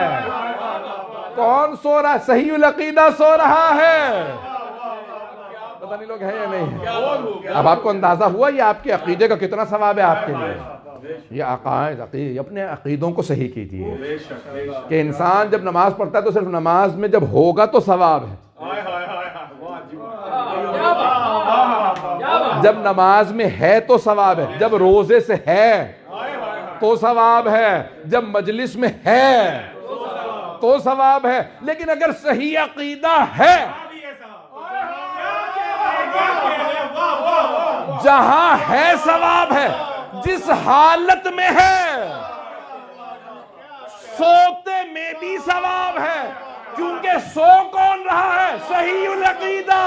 کون سو رہا ہے؟ صحیح العقیدہ سو رہا ہے، پتہ نہیں لوگ ہے یا نہیں۔ اب آپ کو اندازہ ہوا یہ آپ کے عقیدے کا کتنا ثواب ہے آپ کے لیے، یہ عقائد اپنے عقیدوں کو صحیح کیجیے کہ انسان جب نماز پڑھتا ہے تو صرف نماز میں جب ہوگا تو ثواب ہے، جب نماز میں ہے تو ثواب ہے، جب روزے سے ہے تو ثواب ہے، جب مجلس میں ہے تو ثواب ہے، لیکن اگر صحیح عقیدہ ہے جہاں ہے ثواب ہے، جس حالت میں ہے سوتے میں بھی ثواب ہے، کیونکہ سو کون رہا ہے؟ صحیح العقیدہ۔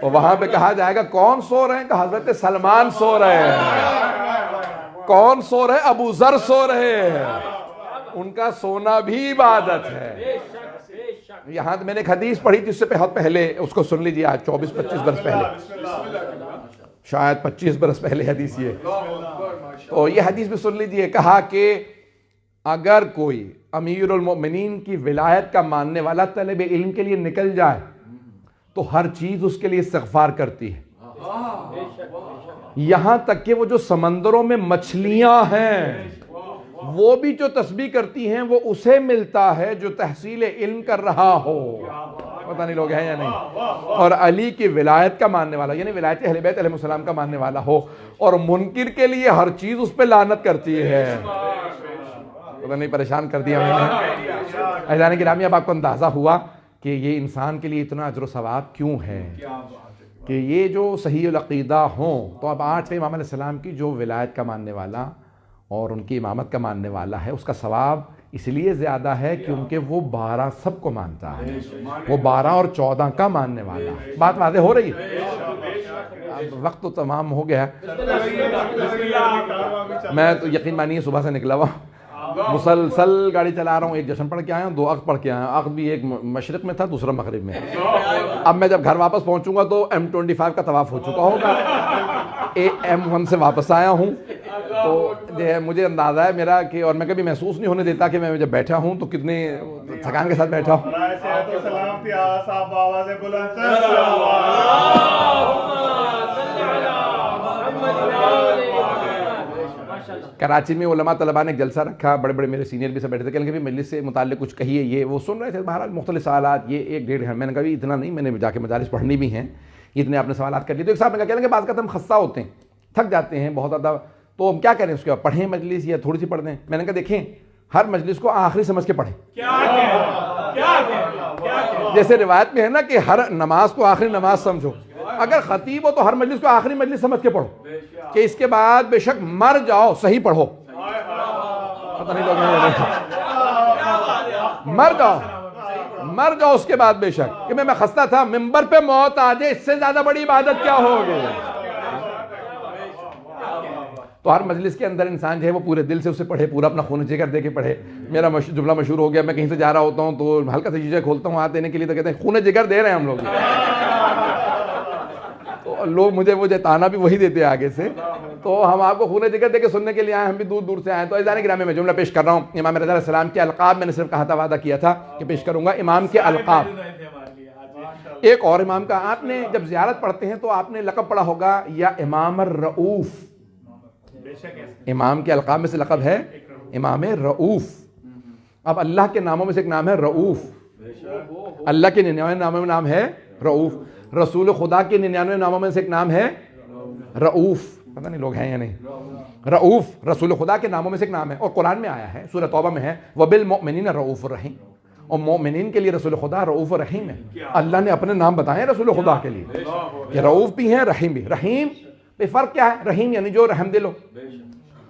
وہاں پہ کہا جائے گا کون سو رہے ہیں؟ کہ حضرت سلمان سو رہے ہیں۔ کون سو رہے؟ ابو ذر سو رہے ہیں، ان کا سونا بھی عبادت ہے۔ یہاں میں نے ایک حدیث پڑھی جس سے بہت پہلے، اس کو سن لیجیے، آج 24-25 برس پہلے، شاید 25 برس پہلے حدیث یہ، تو یہ حدیث بھی سن لیجیے۔ کہا کہ اگر کوئی امیر المؤمنین کی ولایت کا ماننے والا طالب علم کے لیے نکل جائے تو ہر چیز اس کے لیے استغفار کرتی ہے، یہاں تک کہ وہ جو سمندروں میں مچھلیاں ہیں وہ بھی جو تسبیح کرتی ہیں وہ اسے ملتا ہے جو تحصیل علم کر رہا ہو۔ پتہ نہیں لوگ ہیں یا نہیں۔ اور علی کی ولایت کا ماننے والا، یعنی ولایت اہل بیت علیہ السلام کا ماننے والا ہو، اور منکر کے لیے ہر چیز اس پہ لعنت کرتی ہے۔ پتہ نہیں پریشان کر دیا میں نے۔ اعزان گرامی، اب آپ کو اندازہ ہوا کہ یہ انسان کے لیے اتنا اجر و ثواب کیوں ہے، کہ یہ جو صحیح العقیدہ ہوں۔ تو اب 8ویں امام علیہ السلام کی جو ولایت کا ماننے والا اور ان کی امامت کا ماننے والا ہے، اس کا ثواب اس لیے زیادہ ہے کیونکہ وہ 12 سب کو مانتا ہے، وہ 12 اور 14 کا ماننے والا ہے۔ بات واضح ہو رہی ہے؟ وقت تو تمام ہو گیا ہے، میں تو یقین مانیے صبح سے نکلا ہوا مسلسل گاڑی چلا رہا ہوں، ایک جشن پڑھ کے آیا ہوں، 2 عقد پڑھ کے آیا ہوں، عقد بھی ایک مشرق میں تھا دوسرا مغرب میں۔ اب میں جب گھر واپس پہنچوں گا تو M25 کا طواف ہو چکا ہوگا، M1 سے واپس آیا ہوں، تو جو ہے مجھے اندازہ ہے میرا کہ، اور میں کبھی محسوس نہیں ہونے دیتا کہ میں جب بیٹھا ہوں تو کتنے تھکان کے ساتھ بیٹھا ہوں۔ کراچی میں علماء طلباء نے ایک جلسہ رکھا، بڑے بڑے میرے سینئر بھی سب بیٹھے تھے، کہنے کہ مجلس سے متعلق کچھ کہیے، یہ وہ سن رہے تھے، بہرحال مختلف سوالات، یہ 1-1.5 گھنٹے، میں نے کہا اتنا نہیں، میں نے جا کے مجالس پڑھنی بھی ہیں، اتنے آپ نے سوالات کر لیے۔ تو ایک صاحب نے کہا کہ بعض کا ہم خستہ ہوتے ہیں، تھک جاتے ہیں بہت زیادہ، تو ہم کیا کریں اس کے بعد، پڑھیں مجلس یا تھوڑی سی پڑھ دیں؟ میں نے کہا دیکھیں، ہر مجلس کو آخری سمجھ کے پڑھیں، جیسے روایت میں ہے نا کہ ہر نماز کو آخری نماز سمجھو، اگر خطیب ہو تو ہر مجلس کو آخری مجلس سمجھ کے پڑھو کہ اس کے بعد بے شک مر جاؤ صحیح پڑھو. پتہ نہیں لوگ مر جاؤ اس کے بعد بے شک کہ میں خستہ تھا, ممبر پہ موت آ جائے, اس سے زیادہ بڑی عبادت کیا ہوگی. تو ہر مجلس کے اندر انسان جو ہے وہ پورے دل سے اسے پڑھے, پورا اپنا خون جگر دے کے پڑھے. میرا جملہ مشہور ہو گیا, میں کہیں سے جا رہا ہوتا ہوں تو ہلکا سا شیشہ کھولتا ہوں ہاتھ دینے کے لیے تو کہتے ہیں خون جگر دے رہے ہیں ہم لوگ. تو لوگ مجھے تانا بھی وہی دیتے ہیں آگے سے. تو ہم آپ کو خون جگر دے کے سننے کے لیے آئے, ہم بھی دور دور سے آئے. تو عزیزان گرامی میں جملہ پیش کر رہا ہوں. امام رضا علیہ السلام کے القاب میں نے صرف کہا تھا, وعدہ کیا تھا کہ پیش کروں گا امام کے القاب. ایک اور امام کا آپ نے جب زیارت پڑھتے ہیں تو آپ نے لقب پڑھا ہوگا یا امام الرؤوف. امام کے القاب میں سے لقب ہے امام رؤوف. اب اللہ کے ناموں میں سے ایک نام ہے رؤوف. اللہ کے 99 ناموں میں نام ہے رؤوف. رسول خدا کے 99 ناموں میں سے ایک نام ہے رؤوف. پتہ نہیں لوگ ہیں یا نہیں. رؤوف رسول خدا کے ناموں میں سے ایک نام ہے, اور قرآن میں آیا ہے, سورہ توبہ میں ہے وبالمؤمنین رؤوف الرحیم. اور مومنین کے لیے رسول خدا رؤوف الرحیم ہے. اللہ نے اپنے نام بتائے رسول خدا کے لیے کہ رؤوف بھی ہیں رحیم بھی. رحیم پہ فرق کیا ہے؟ رحیم یعنی جو رحم دل ہو,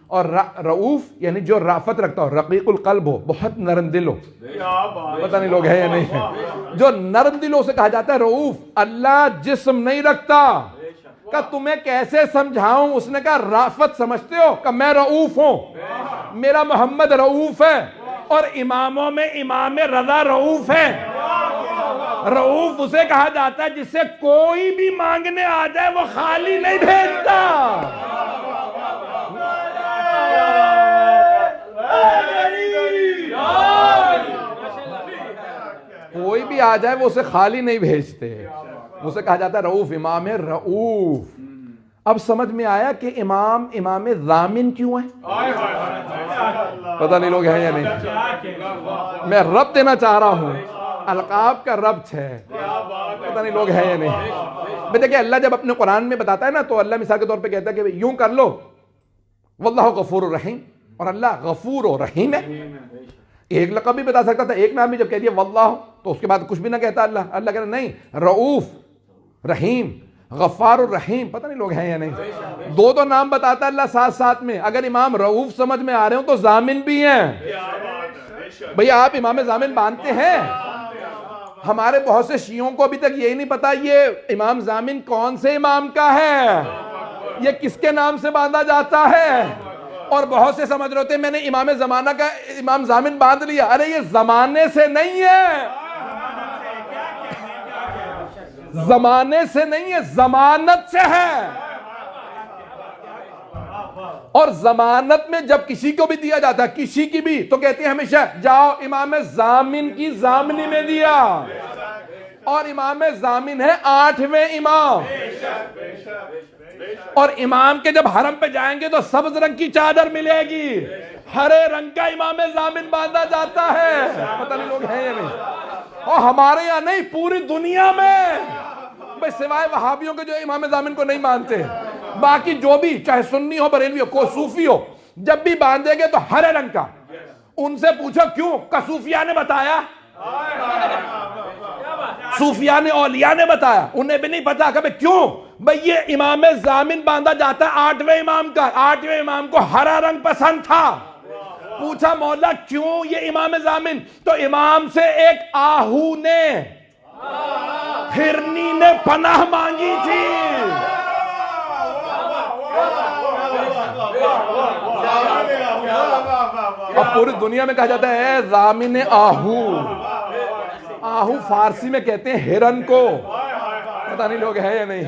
اور رؤوف یعنی جو رافت رکھتا ہو, رقیق القلب ہو, بہت نرم دل ہو. پتہ نہیں لوگ ہیں یا نہیں. جو نرم دلوں سے کہا جاتا ہے رؤوف. اللہ جسم نہیں رکھتا. کہ تمہیں کیسے سمجھاؤں؟ اس نے کہا رافت سمجھتے ہو؟ کہ میں رؤوف ہوں, میرا محمد رؤوف ہے, اور اماموں میں امام رضا رؤوف ہے. رؤوف اسے کہا جاتا ہے جس سے کوئی بھی مانگنے آ جائے وہ خالی نہیں بھیجتا. کوئی بھی آ جائے وہ اسے خالی نہیں بھیجتے. اسے کہا جاتا ہے رؤوف, امام رؤوف. اب سمجھ میں آیا کہ امام ضامن کیوں ہے؟ پتہ نہیں لوگ ہیں یا نہیں. میں رب دینا چاہ رہا ہوں, القاب کا رب ہے. پتہ نہیں لوگ ہیں یا نہیں. میں دیکھیں اللہ جب اپنے قرآن میں بتاتا ہے نا تو اللہ مثال کے طور پہ کہتا ہے کہ یوں کر لو واللہ غفور الرحیم, اور اللہ غفور و رحیم ہے. ایک لقب بھی بتا سکتا تھا, ایک نام بھی جب کہہ دیا واللہ تو اس کے بعد کچھ بھی نہ کہتا اللہ کہتا نہیں رؤوف رحیم غفار الرحیم. پتہ نہیں لوگ ہیں یا نہیں. دو نام بتاتا اللہ ساتھ ساتھ میں. اگر امام رؤوف سمجھ میں آ رہے ہوں تو ضامن بھی ہیں. بھئی آپ امام ضامن مانتے ہیں؟ ہمارے بہت سے شیعوں کو ابھی تک یہی نہیں پتا یہ امام ضامن کون سے امام کا ہے, یہ کس کے نام سے باندھا جاتا ہے. اور بہت سے سمجھ رہے ہوتے ہیں میں نے امام زمانہ کا امام ضامن باندھ لیا. ارے یہ زمانے سے نہیں ہے, زمانے سے نہیں ہے, ضمانت سے ہے. اور ضمانت میں جب کسی کو بھی دیا جاتا ہے, کسی کی بھی, تو کہتے ہیں ہمیشہ جاؤ امام ضامن کی ضامنی میں دیا. اور امام ضامن ہے 8ویں امام. اور امام کے جب حرم پہ جائیں گے تو سبز رنگ کی چادر ملے گی, ہرے رنگ کا امام ضامن باندھا جاتا ہے. پتہ نہیں لوگ ہیں یا نہیں. اور ہمارے یہاں نہیں, پوری دنیا میں, بھئی سوائے وہابیوں کے جو امام ضامن کو نہیں مانتے, باقی جو بھی چاہے سنی ہو بریلوی ہو کوئی صوفی ہو, جب بھی باندھیں گے تو ہرے رنگ کا. ان سے پوچھو کیوں؟ کہ صوفیاء نے بتایا, صوفیاء نے اولیاء نے بتایا. انہیں بھی نہیں پتا کہ کیوں بھئی یہ امام ضامن باندھا جاتا ہے 8ویں امام کا. 8ویں امام کو ہرا رنگ پسند تھا. پوچھا مولا کیوں یہ امام ضامن؟ تو امام سے ایک آہو نے, ہرنی نے پناہ مانگی تھی. اب پوری دنیا میں کہا جاتا ہے ضامن آہو. آہو فارسی میں کہتے ہیں ہرن کو. پتہ نہیں لوگ ہیں یا نہیں.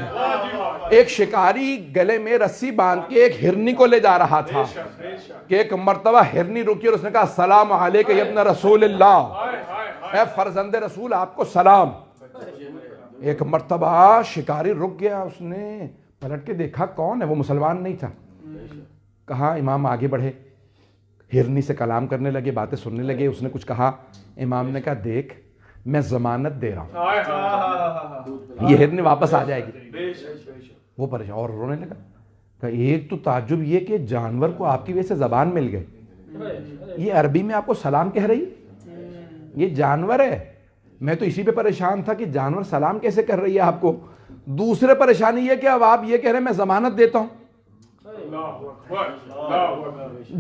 ایک شکاری گلے میں رسی باندھ کے ایک ہرنی کو لے جا رہا تھا کہ ایک مرتبہ ہرنی رکی اور اس نے کہا السلام علیک یا ابن رسول اللہ, اے فرزند رسول آپ کو سلام. ایک مرتبہ شکاری رک گیا, اس نے پلٹ کے دیکھا کون ہے, وہ مسلمان نہیں تھا. کہا امام آگے بڑھے, ہرنی سے کلام کرنے لگے, باتیں سننے لگے. اس نے کچھ کہا, امام نے کہا دیکھ میں ضمانت دے رہا ہوں یہ ہرنی واپس آ جائے گی. وہ پریشان اور رونے لگا. کہ ایک تو تعجب یہ کہ جانور کو آپ کی وجہ سے زبان مل گئی, یہ عربی میں آپ کو سلام کہہ رہی, یہ جانور ہے میں تو اسی پہ پریشان تھا کہ جانور سلام کیسے کر رہی ہے آپ کو. دوسرے پریشانی یہ کہ اب آپ یہ کہہ رہے ہیں میں ضمانت دیتا ہوں.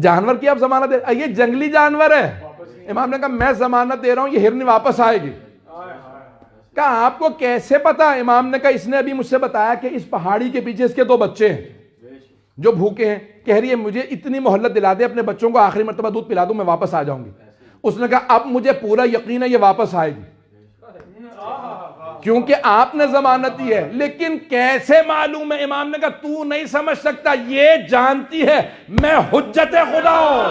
جانور کی آپ ضمانت دے, یہ جنگلی جانور ہے. امام نے کہا میں ضمانت دے رہا ہوں یہ ہرنی واپس آئے گی. کہا آپ کو کیسے پتا؟ امام نے کہا اس نے ابھی مجھ سے بتایا کہ اس پہاڑی کے پیچھے اس کے 2 بچے ہیں جو بھوکے ہیں. کہہ رہی ہے مجھے اتنی مہلت دلا دے, اپنے بچوں کو آخری مرتبہ دودھ پلا دوں, میں واپس آ جاؤں گی. اس نے کہا اب مجھے پورا یقین ہے یہ واپس آئے گی کیونکہ آپ نے ضمانت دی ہے. لیکن کیسے معلوم ہے؟ امام نے کہا تو نہیں سمجھ سکتا, یہ جانتی ہے میں حجت خدا ہوں.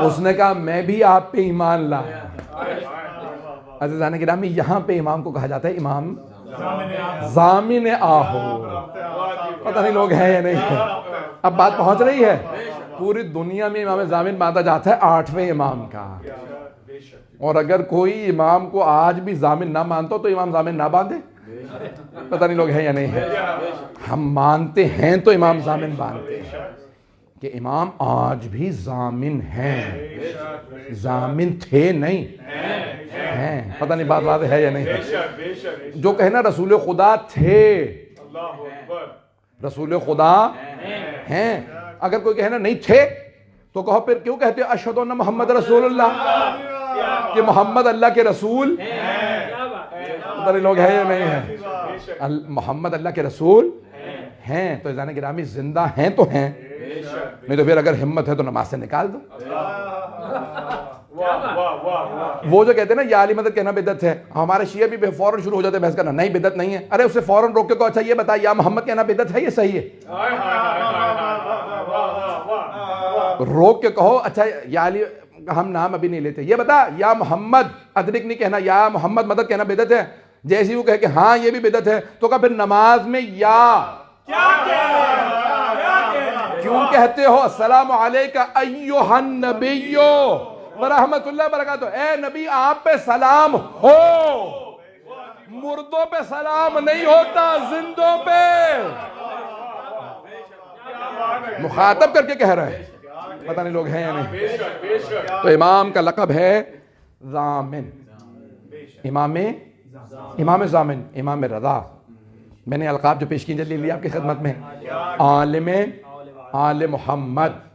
اس نے کہا میں بھی آپ پہ ایمان لایا. عزیزان گرامی, یہاں پہ امام کو کہا جاتا ہے امام ضامن آہو. پتہ نہیں لوگ ہیں یا نہیں ہے. اب بات پہنچ رہی ہے. پوری دنیا میں امام ضامن باندھا جاتا ہے 8ویں امام کا. اور اگر کوئی امام کو آج بھی ضامن نہ مانتا ہو تو امام ضامن نہ باندھے. پتہ نہیں لوگ ہیں یا نہیں ہے. ہم مانتے ہیں تو امام ضامن باندھتے ہیں کہ امام آج بھی ضامن ہیں. ضامن تھے نہیں ہیں. پتہ نہیں بات واضح ہے یا نہیں ہے. جو کہنا رسول خدا تھے, رسول خدا ہیں. اگر کوئی کہنا نہیں تھے تو کہو پھر کیوں کہتے اشہد ان محمد رسول اللہ, کہ محمد اللہ کے رسول. پتہ نہیں لوگ ہیں یا نہیں ہے. محمد اللہ کے رسول ہیں تو عزیزان گرامی زندہ ہیں تو ہیں, نہیں تو پھر اگر ہمت ہے تو نماز سے نکال دو. وہ جو کہتے ہیں نا یا علی مدد کہنا بدعت ہے, ہمارے شیعہ بھی فوراً شروع ہو جاتے ہیں بحث کرنا, نہیں بدعت نہیں ہے. ارے اسے فوراً روک کے کو اچھا یہ بتا یا محمد کہنا بدعت ہے یہ صحیح ہے؟ روک کے کہو اچھا یا علی, ہم نام ابھی نہیں لیتے, یہ بتا یا محمد ادرک نہیں کہنا, یا محمد مدد کہنا بدعت ہے. جیسے وہ کہے کہ ہاں یہ بھی بدعت ہے تو کہا پھر نماز میں یا کیوں کہتے ہو السلام علیکہ ایھا النبی ورحمۃ اللہ وبرکاتہ, اے نبی آپ پہ سلام ہو. مردوں پہ سلام نہیں ہوتا, زندوں پہ. مخاطب کر کے کہہ رہا ہے, پتہ نہیں لوگ ہیں یا نہیں. تو امام کا لقب ہے ضامن. امام ضامن, امام رضا. میں نے القاب جو پیش کی جلدی لیا آپ کی خدمت میں, عالم آل محمد.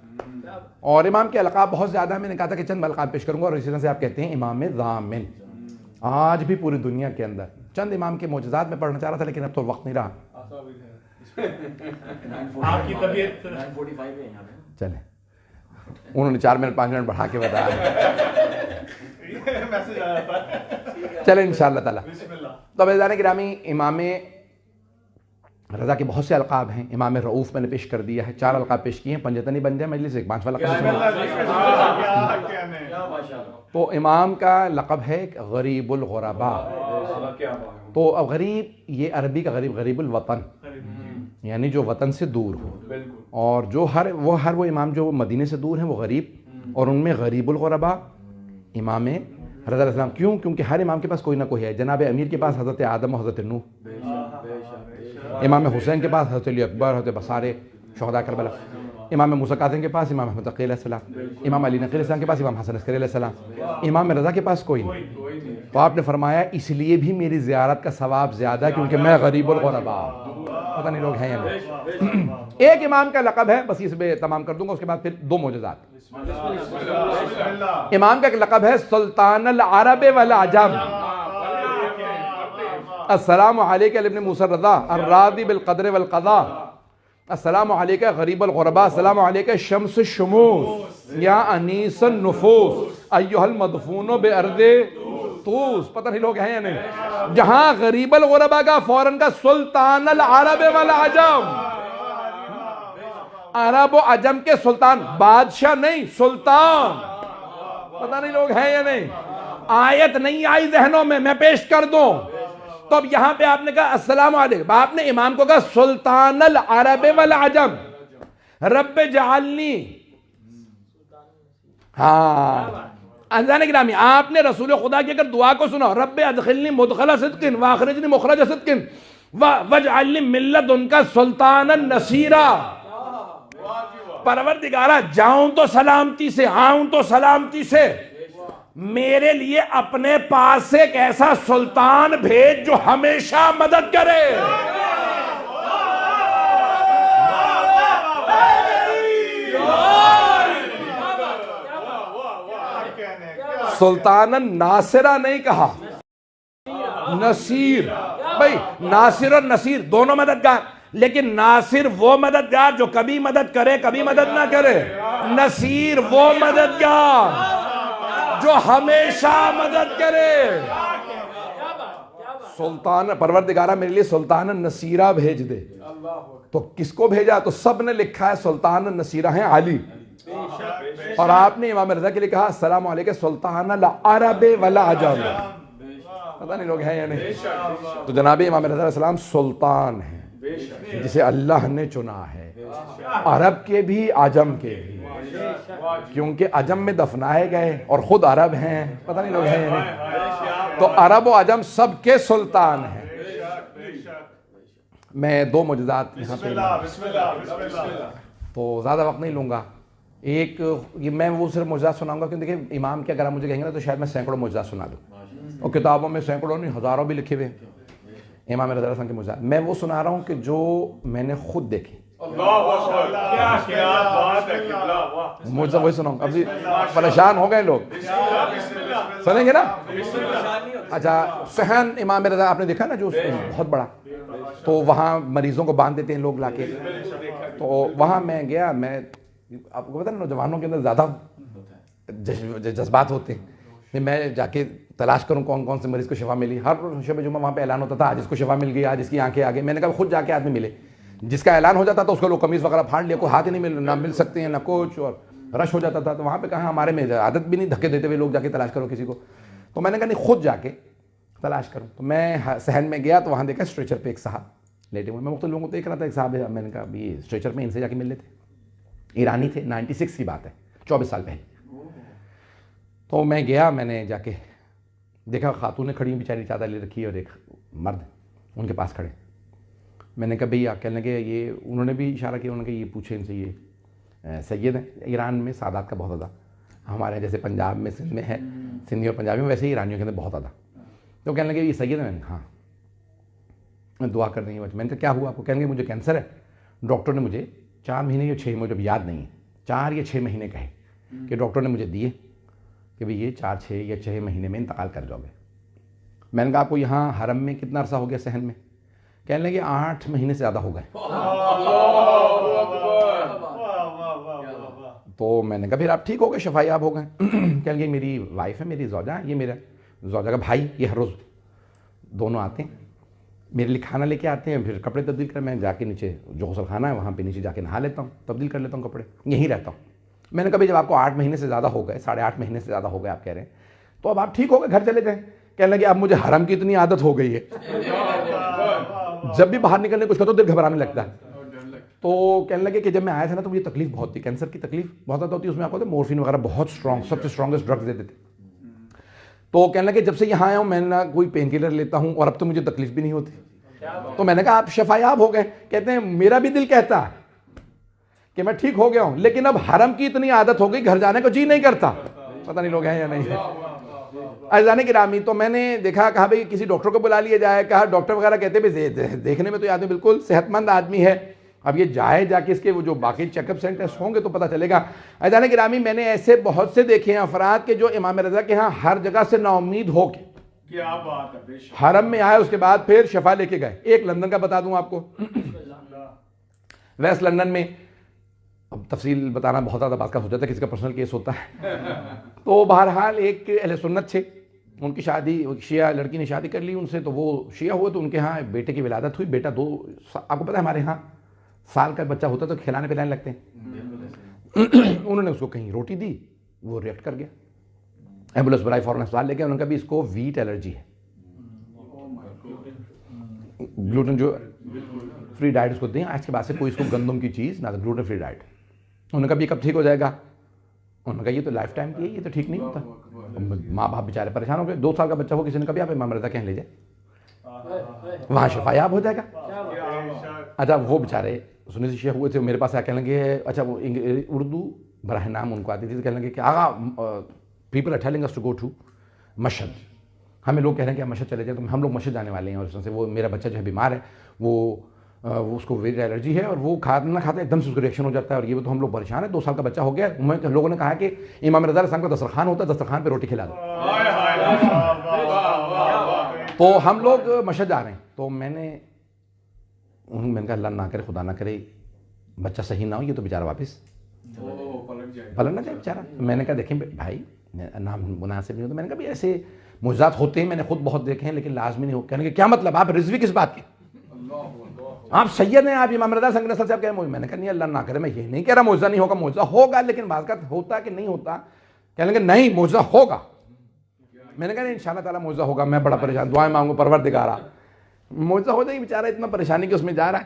اور امام کے القاب بہت زیادہ, میں نے کہا تھا کہ چند القاب پیش کروں گا اور اسی طرح سے آپ کہتے ہیں امام ضامن. آج بھی پوری دنیا کے اندر چند امام کے معجزات میں پڑھنا چاہ رہا تھا لیکن اب تو وقت نہیں رہا. آپ کی طبیعت چلیں, انہوں نے 4 منٹ 5 منٹ بڑھا کے بتایا. چلیں انشاءاللہ تعالی. تو عزیزان گرامی, امام رضا کے بہت سے القاب ہیں. امام رؤوف میں نے پیش کر دیا ہے, 4 القاب پیش کیے ہیں. پنجتنی بن جائے مجلس, ایک 5واں لقب. تو امام کا لقب ہے غریب الغرباء. تو اب غریب یہ عربی کا غریب, غریب الوطن یعنی جو وطن سے دور ہو. اور جو ہر وہ امام جو مدینے سے دور ہیں وہ غریب, اور ان میں غریب الغرباء امام رضا علیہ السلام. کیوں؟ کیونکہ ہر امام کے پاس کوئی نہ کوئی ہے. جناب امیر کے پاس حضرت آدم و حضرت نوح, امام حسین کے پاس حضرت علی اکبر, حضرت بصارے شہداء کربلا. امام موسیٰ کاظم کے پاس امام احمد تقی علیہ السلام. امام علی نقی علیہ السلام کے پاس امام حسن عسکری علیہ السلام. امام رضا کے پاس کوئی نہیں. تو آپ نے فرمایا اس لیے بھی میری زیارت کا ثواب زیادہ ہے کیونکہ میں غریب الغرباء. پتہ نہیں لوگ ہیں یا نہیں. ایک امام کا لقب ہے, بس اس پہ تمام کر دوں گا, اس کے بعد پھر 2 معجزات. امام کا ایک لقب ہے سلطان العرب والعجم. السلام علیکہ ابن موسیٰ الرضا الراضی بالقدر والقضاء. السلام علیکہ غریب الغرباء. السلام علیکہ شمس الشموس یا انیس النفوس ایھا المدفون بارض طوس. پتہ نہیں لوگ ہیں یا نہیں. جہاں غریب الغرباء کا فوراً کا سلطان العرب والعجم, عرب و عجم کے سلطان, بادشاہ نہیں سلطان. پتہ نہیں لوگ ہیں یا نہیں. آیت نہیں آئی ذہنوں میں, میں پیش کر دوں. تو اب یہاں پہ آپ نے کہا السلام علیکم, آپ نے امام کو کہا سلطان العرب والعجم, رب جعلنی. ہاں عزیزان گرامی, آپ نے رسول خدا کی اگر دعا کو سنا, رب ادخلنی مدخل صدق واخرجنی مخرج صدق واجعلنی من لدنک سلطانا نصیرا. پروردگارہ جاؤں تو سلامتی سے آؤں تو سلامتی سے، میرے لیے اپنے پاس سے ایک ایسا سلطان بھیج جو ہمیشہ مدد کرے۔ سلطان ناصرہ نہیں کہا، نصیر۔ بھائی ناصر اور نصیر دونوں مددگار، لیکن ناصر وہ مددگار جو کبھی مدد کرے کبھی مدد نہ کرے، نصیر وہ مددگار جو ہمیشہ مدد کرے۔ سلطان پروردگارہ میرے لیے سلطان نصیرہ بھیج دے، تو کس کو بھیجا؟ تو سب نے لکھا ہے سلطان نصیرہ ہیں علی، اور آپ نے امام رضا کے لیے کہا السلام علیکم سلطان العرب والعجم۔ پتہ نہیں لوگ ہیں یا نہیں؟ تو جناب امام رضا علیہ السلام سلطان ہیں جسے اللہ نے چنا ہے، عرب کے بھی عجم کے بھی، کیونکہ عجم میں دفنائے گئے اور خود عرب ہیں۔ پتہ نہیں لوگ ہیں یا نہیں؟ تو عرب و عجم سب کے سلطان ہیں۔ میں دو معجزات یہاں پہ تو زیادہ وقت نہیں لوں گا۔ ایک یہ میں وہ صرف معجزات سناؤں گا، کیونکہ دیکھیں امام کے اگر آپ مجھے کہیں گے نا تو شاید میں سینکڑوں معجزات سنا دوں، اور کتابوں میں سینکڑوں نہیں ہزاروں بھی لکھے ہوئے امام رضا علیہ السلام کے معجزات۔ میں وہ سنا رہا ہوں کہ جو میں نے خود دیکھے، معجزہ وہی سناؤں گا۔ ابھی پریشان ہو گئے لوگ، سنیں گے نا؟ اچھا صحن امام رضا آپ نے دیکھا نا جو بہت بڑا، تو وہاں مریضوں کو باندھ دیتے ہیں لوگ لا کے، تو وہاں میں گیا۔ میں آپ کو پتا نا نوجوانوں کے اندر زیادہ جذبات ہوتے ہیں، میں جا کے تلاش کروں کون کون سے مریض کو شفا ملی۔ ہر شب جمعہ وہاں پہ اعلان ہوتا تھا جس کو شفا مل گیا، جس کی آنکھیں آگے۔ میں نے کہا خود جا کے آدمی ملے، جس کا اعلان ہو جاتا تھا اس کو لوگ قمیض وغیرہ پھاڑ لیا، کوئی ہاتھ ہی نہیں نہ مل سکتے ہیں نہ کچھ، اور رش ہو جاتا تھا۔ تو وہاں پہ کہاں ہمارے میں عادت بھی نہیں دھکے دیتے ہوئے لوگ جا کے تلاش کرو کسی کو، تو میں نے کہا نہیں خود جا کے تلاش کروں۔ تو میں صحن میں گیا تو وہاں دیکھا اسٹریچر پہ ایک صاحب لیٹے ہوئے۔ میں مختلف لوگوں کو دیکھ رہا تھا، ایک صاحب ہے، میں نے کہا یہ اسٹریچر پہ ان سے جا کے مل لیتے۔ ایرانی تھے، 96 کی بات ہے، 24 سال پہلے۔ تو میں گیا، میں نے جا کے دیکھا خاتونیں کھڑی ہیں بیچاری چادر لے رکھی ہے، اور ایک مرد ان کے پاس کھڑے۔ میں نے کہا بھیا، کہنے لگے یہ، انہوں نے بھی اشارہ کیا، انہوں نے کہا یہ پوچھیں ان سے، یہ سید ہیں۔ ایران میں سادات کا بہت زیادہ، ہمارے جیسے پنجاب میں سندھ میں ہے، سندھی اور پنجابی میں، ویسے ہی ایرانیوں کے اندر بہت زیادہ۔ تو کہنے لگے یہ سید ہیں؟ میں نے کہا ہاں، میں دعا کر دیں گے۔ میں نے کہا کیا ہوا آپ کو؟ کہنے لگے مجھے کینسر ہے، ڈاکٹر نے مجھے 4 مہینے یا 6، مجھے اب یاد نہیں ہے، 4 یا 6 مہینے کہے کہ ڈاکٹر نے مجھے دیے کہ بھئی یہ 4، 6 یا 6 مہینے میں انتقال کر جاؤ گے۔ میں نے کہا آپ کو یہاں حرم میں کتنا عرصہ ہو گیا صحن میں؟ کہنے لگے 8 مہینے سے زیادہ ہو گئے۔ تو میں نے کہا پھر آپ ٹھیک ہو گئے، شفا یاب ہو گئے؟ کہنے لگے میری وائف ہے، میری زوجہ، یہ میرا زوجہ کا بھائی، یہ ہر روز دونوں آتے ہیں میرے لیے کھانا لے کے آتے ہیں، پھر کپڑے تبدیل کر، میں جا کے نیچے جو غسل خانہ ہے وہاں پہ نیچے جا کے نہا لیتا ہوں، تبدیل کر لیتا ہوں کپڑے، یہیں رہتا ہوں۔ میں نے کہا جب آپ کو 8 مہینے سے زیادہ ہو گئے، 8.5 مہینے سے زیادہ ہو گئے آپ کہہ رہے ہیں، تو اب آپ ٹھیک ہو گئے، گھر چلے جائیں۔ کہنے لگے اب مجھے حرم کی اتنی عادت ہو گئی ہے، جب بھی باہر نکلنے کچھ کرتا تو دل گھبرانے لگتا ہے۔ تو کہنے لگے کہ جب میں آیا تھا نا تو مجھے تکلیف بہت تھی، کینسر کی تکلیف بہت زیادہ ہوتی ہے، اس میں آپ کو مورفین وغیرہ بہت اسٹرانگ، سب سے اسٹرانگسٹ ڈرگز دیتے تھے۔ تو کہنے لگے جب سے یہاں آیا ہوں میں نہ کوئی پین کلر لیتا ہوں اور اب تو مجھے تکلیف بھی نہیں ہوتی۔ تو میں نے کہا آپ شفا یاب ہو گئے؟ کہتے ہیں میرا بھی دل کہتا ہے کہ میں ٹھیک ہو گیا ہوں، لیکن اب حرم کی اتنی عادت ہو گئی، گھر جانے کو جی نہیں کرتا۔ پتہ نہیں لوگ ہیں یا نہیں۔ عزیزان گرامی، تو میں نے دیکھا، کہا بھئی کسی ڈاکٹر کو بلا لیا جائے۔ کہا ڈاکٹر وغیرہ کہتے ہیں دیکھنے میں تو یہ آدمی بالکل صحت مند آدمی ہے، اب یہ جائے جا کے اس کے وہ جو باقی چیک اپ سینٹرز ہوں گے تو پتہ چلے گا۔ عزیزان گرامی، میں نے ایسے بہت سے دیکھے ہیں افراد کے جو امام رضا کے ہاں ہر جگہ سے نا امید ہو کے کیا بات ہے، حرم میں آئے، اس کے بعد پھر شفا لے کے گئے۔ ایک لندن کا بتا دوں آپ کو، ویسٹ لندن میں، اب تفصیل بتانا بہت زیادہ بات کا ہو جاتا ہے، کسی کا پرسنل کیس ہوتا ہے۔ تو بہرحال ایک اہل سنت تھے، ان کی شادی شیعہ لڑکی نے شادی کر لی ان سے، تو وہ شیعہ ہوئے، تو ان کے ہاں بیٹے کی ولادت ہوئی۔ بیٹا 2، آپ کو پتہ ہے ہمارے ہاں سال کا بچہ ہوتا تو کھلانے پلانے لگتے ہیں۔ انہوں نے اس کو کہیں روٹی دی، وہ ریئیکٹ کر گیا، ایمبولینس بلائی، فوراً اسپتال لے گئے۔ انہوں نے کہا بھی اس کو ویٹ الرجی ہے، گلوٹن جو فری ڈائٹ اس کو دیں، آج کے بعد سے کوئی اس کو گندم کی چیز نہ، گلوٹن فری ڈائٹ۔ انہوں نے کہا یہ کب ٹھیک ہو جائے گا؟ انہوں نے کہا یہ تو لائف ٹائم کی ہے، یہ تو ٹھیک نہیں ہوتا۔ ماں باپ بیچارے پریشان ہو گئے، 2 سال کا بچہ ہو، کسی نے کہا آپ امام رضا کہیں لے جائے، وہاں شفا یاب ہو جائے گا۔ اچھا وہ بیچارے سنی سے شیخ ہوئے تھے, میرے پاس آ کہنے لگے, اچھا وہ اردو براہ نام ان کو آتی تھی, تو کہنے لگے کہ آغا people are telling us to go to Mashhad, ہمیں لوگ کہہ رہے ہیں کہ ہم مشہد چلے جائیں, تو ہم لوگ مشہد جانے والے ہیں, اور اس طرح سے وہ میرا بچہ جو ہے بیمار ہے, وہ اس کو ویری الرجی ہے, اور وہ کھانا کھاتے ایک دم سے اس کو ریئیکشن ہو جاتا ہے, اور یہ تو ہم لوگ پریشان ہیں, 2 سال کا بچہ ہو گیا. لوگوں نے کہا کہ امام رضا علیہ السلام کا دسترخوان ہوتا ہے, دسترخوان پہ روٹی کھلا دو. تو ہم لوگ مشہد جا رہے ہیں. تو میں نے کہا اللہ نہ کرے, خدا نہ کرے بچہ صحیح نہ ہو, یہ تو بیچارہ واپس پلٹ نہ جائے بیچارہ. میں نے کہا دیکھیں بھائی, نام مناسب نہیں ہوتا. میں نے کہا بھی ایسے معجزات ہوتے ہیں, میں نے خود بہت دیکھے ہیں, لیکن لازمی نہیں ہو. کہنے کہ کیا مطلب, آپ رضوی کس بات کے, آپ سید ہیں, آپ امام رضا سنگ نسل سے آپ کہہ رہے ہیں. میں نے کہا نہیں اللہ نہ کرے, میں یہ نہیں کہہ رہا معجزہ نہیں ہوگا, معجزہ ہوگا, لیکن بعض کا ہوتا کہ نہیں ہوتا. کہنے لگے نہیں معجزہ ہوگا. میں نے کہا نہیں انشاءاللہ تعالیٰ معجزہ ہوگا. میں بڑا پریشان, دعائیں مانگو پروردگارا معجزہ ہو جائے. بیچارہ اتنا پریشانی کہ اس میں جا رہا ہے.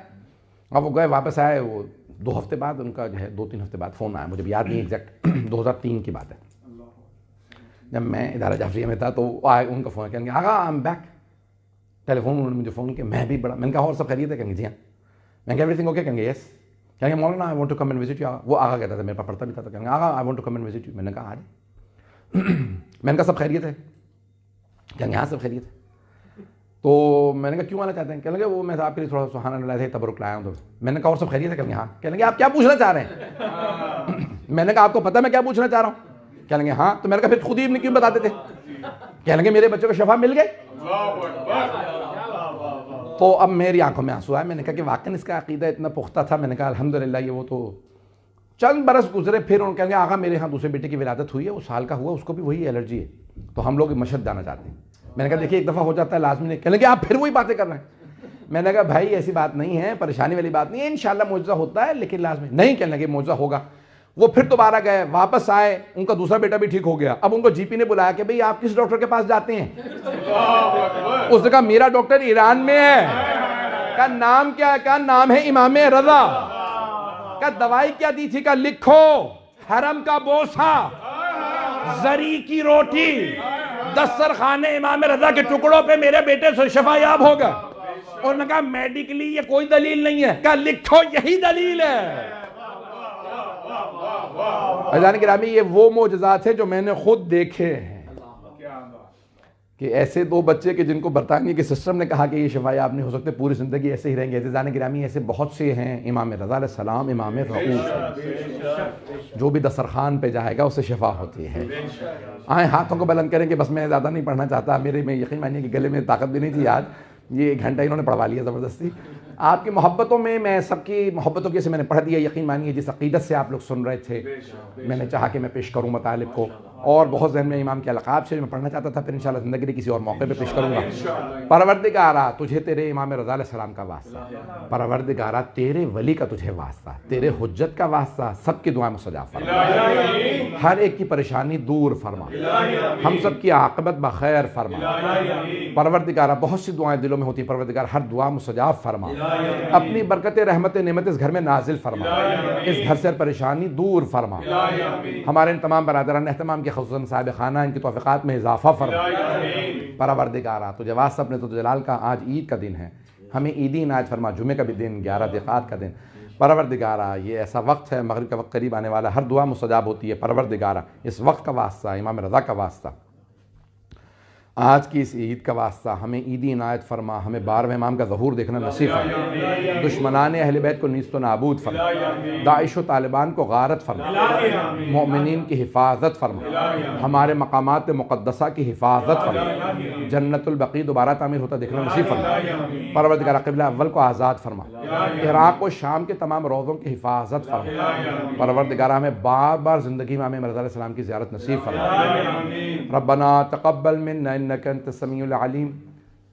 اب وہ گئے, واپس آئے, وہ 2 ہفتے بعد ان کا جو ہے 2-3 ہفتے بعد فون آیا, مجھے بھی یاد نہیں ایگزیکٹ, 2003 کی بات ہے. جب میں ادارہ جعفریہ میں تھا تو آئے ان کا فون, کہیں گے آغا I am back. Telephone انہوں نے مجھے فون کیا, میں بھی بڑا, میں نے کہا اور سب خیریت ہے, کہیں گے جی ہاں. میں نے کہا ایوری تھنگ اوکے, کہیں گے یس. کہیں گے مولانا I want to come and visit you. وہ آغا کہتا تھا, میرے پاس پڑھتا بھی تھا, تو کہیں گے آغا I want to come and visit you. میں نے کہا آ جائے. میں نے کہا سب خیریت ہے, کہیں گے ہاں سب خیریت ہے. تو میں نے کہا کیوں آنا چاہتے ہیں, کہنے لگے وہ میں آپ کے لیے تھوڑا سبحان اللہ سے تبرک لایا ہوں. تو میں نے کہا اور سب خیریت ہے, کہیں گے ہاں. کہنے لگے آپ کیا پوچھنا چاہ رہے ہیں. میں نے کہا آپ کو پتہ میں کیا پوچھنا چاہ رہا ہوں. کہنے لگے ہاں. تو میں نے کہا پھر خود ہی کیوں بتاتے تھے. کہنے لگے میرے بچوں کو شفا مل گئی. تو اب میری آنکھوں میں آنسو آئے. میں نے کہا کہ واقعی اس کا عقیدہ اتنا پختہ تھا. میں نے کہا الحمدللہ. یہ وہ تو چند برس گزرے, پھر انہوں نے کہیں گے آغا میرے ہاں دوسرے بیٹے کی ولادت ہوئی ہے, وہ سال کا ہوا, اس کو بھی وہی الرجی ہے, تو ہم لوگ مشہد جانا چاہتے ہیں. میں نے کہا دیکھیے ایک دفعہ ہو جاتا ہے, لازمی نہیں. کہنے لگے آپ پھر وہی باتیں کر رہے ہیں. میں نے کہا بھائی ایسی بات نہیں ہے, پریشانی والی بات نہیں ہے, انشاءاللہ معجزہ ہوتا ہے, لیکن لازمی نہیں. کہنے لگے معجزہ ہوگا. وہ پھر دوبارہ گئے, واپس آئے, ان کا دوسرا بیٹا بھی ٹھیک ہو گیا. اب ان کو جی پی نے بلایا کہ بھئی آپ کس ڈاکٹر کے پاس جاتے ہیں. اس نے کہا میرا ڈاکٹر ایران میں ہے. کہا نام کیا ہے, کہا نام ہے امام رضا. کہا دوائی کیا دی تھی, کہا لکھو حرم کا بوسہ, زری کی روٹی, دسترخوان امام رضا کے ٹکڑوں پہ میرے بیٹے سے شفا یاب ہوگا. اور نے کہا میڈیکلی یہ کوئی دلیل نہیں ہے. کہا لکھو یہی دلیل ہے. عزیزان گرامی یہ وہ معجزات ہیں جو میں نے خود دیکھے ہیں, کہ ایسے 2 بچے کہ جن کو برطانیہ کے سسٹم نے کہا کہ یہ شفا یاب نہیں ہو سکتے, پوری زندگی ایسے ہی رہیں گے. عزیزان گرامی ایسے بہت سے ہیں. امام رضا علیہ السلام امام رؤوف ہے, جو بھی دسترخوان پہ جائے گا اسے شفا ہوتی ہے. آئیں ہاتھوں کو بلند کریں کہ بس میں زیادہ نہیں پڑھنا چاہتا, میرے میں یقین مانیے کہ گلے میں طاقت بھی نہیں تھی آج, یہ 1 گھنٹہ انہوں نے پڑھوا لیا زبردستی. آپ کی محبتوں میں میں سب کی محبتوں کی سے میں نے پڑھ دیا. یقین مانیے جس عقیدت سے آپ لوگ سن رہے تھے, میں نے چاہا کہ میں پیش کروں مطالب کو, اور بہت ذہن میں امام کے القاب سے میں پڑھنا چاہتا تھا, پھر انشاءاللہ زندگی کے کسی اور موقع پہ پیش کروں گا. پروردگارا تجھے تیرے امام رضا علیہ السلام کا واسطہ, پروردگارا تیرے ولی کا تجھے واسطہ, تیرے حجت کا واسطہ, سب کی دعائیں مستجاب فرما, ہر ایک کی پریشانی دور فرما, ہم سب کی عاقبت بخیر فرما. پروردگارا بہت سی دعائیں دلوں میں ہوتی ہیں, پروردگار ہر دعا مستجاب فرما, اپنی برکت رحمت نعمت اس گھر میں نازل فرما, اس گھر سے پریشانی دور فرما. ہمارے ان تمام برادران اہتمام کے خصوصاً صاحب خانہ, ان کی توفیقات میں اضافہ فرما. پروردگارا تجھے واسطہ اپنے تو جلال کا, آج عید کا دن ہے, ہمیں عیدی عنایت فرما, جمعے کا بھی دن, 11 دقات کا دن. پروردگارا یہ ایسا وقت ہے, مغرب کا وقت قریب آنے والا, ہر دعا مستجاب ہوتی ہے. پروردگارا اس وقت کا واسطہ, امام رضا کا واسطہ, آج کی اس عید کا واسطہ ہمیں عیدی عنایت فرما, ہمیں 12ویں امام کا ظہور دیکھنا نصیب فرما, دشمنان اہل بیت کو نیست و نابود فرما, داعش و طالبان کو غارت فرما, مومنین کی حفاظت فرما, ہمارے مقامات مقدسہ کی حفاظت فرما, جنت البقیع دوبارہ تعمیر ہوتا دیکھنا نصیب فرما. پروردگار قبلہ اول کو آزاد فرما, عراق و شام کے تمام روضوں کی حفاظت فرما. پروردگار ہمیں بار بار زندگی میں امام رضا علیہ السلام کی زیارت نصیب فرما. ربنا تقبل منا انك انت السميع العليم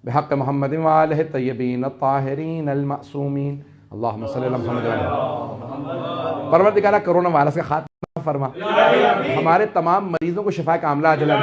بحق محمد وآلہ الطیبین الطاہرین المعصومین. اللہم صلی اللہ محمد وآلہ. پروردگارہ کرونا وائرس کا خاتمہ فرما, ہمارے تمام مریضوں کو شفا کاملہ عاجلہ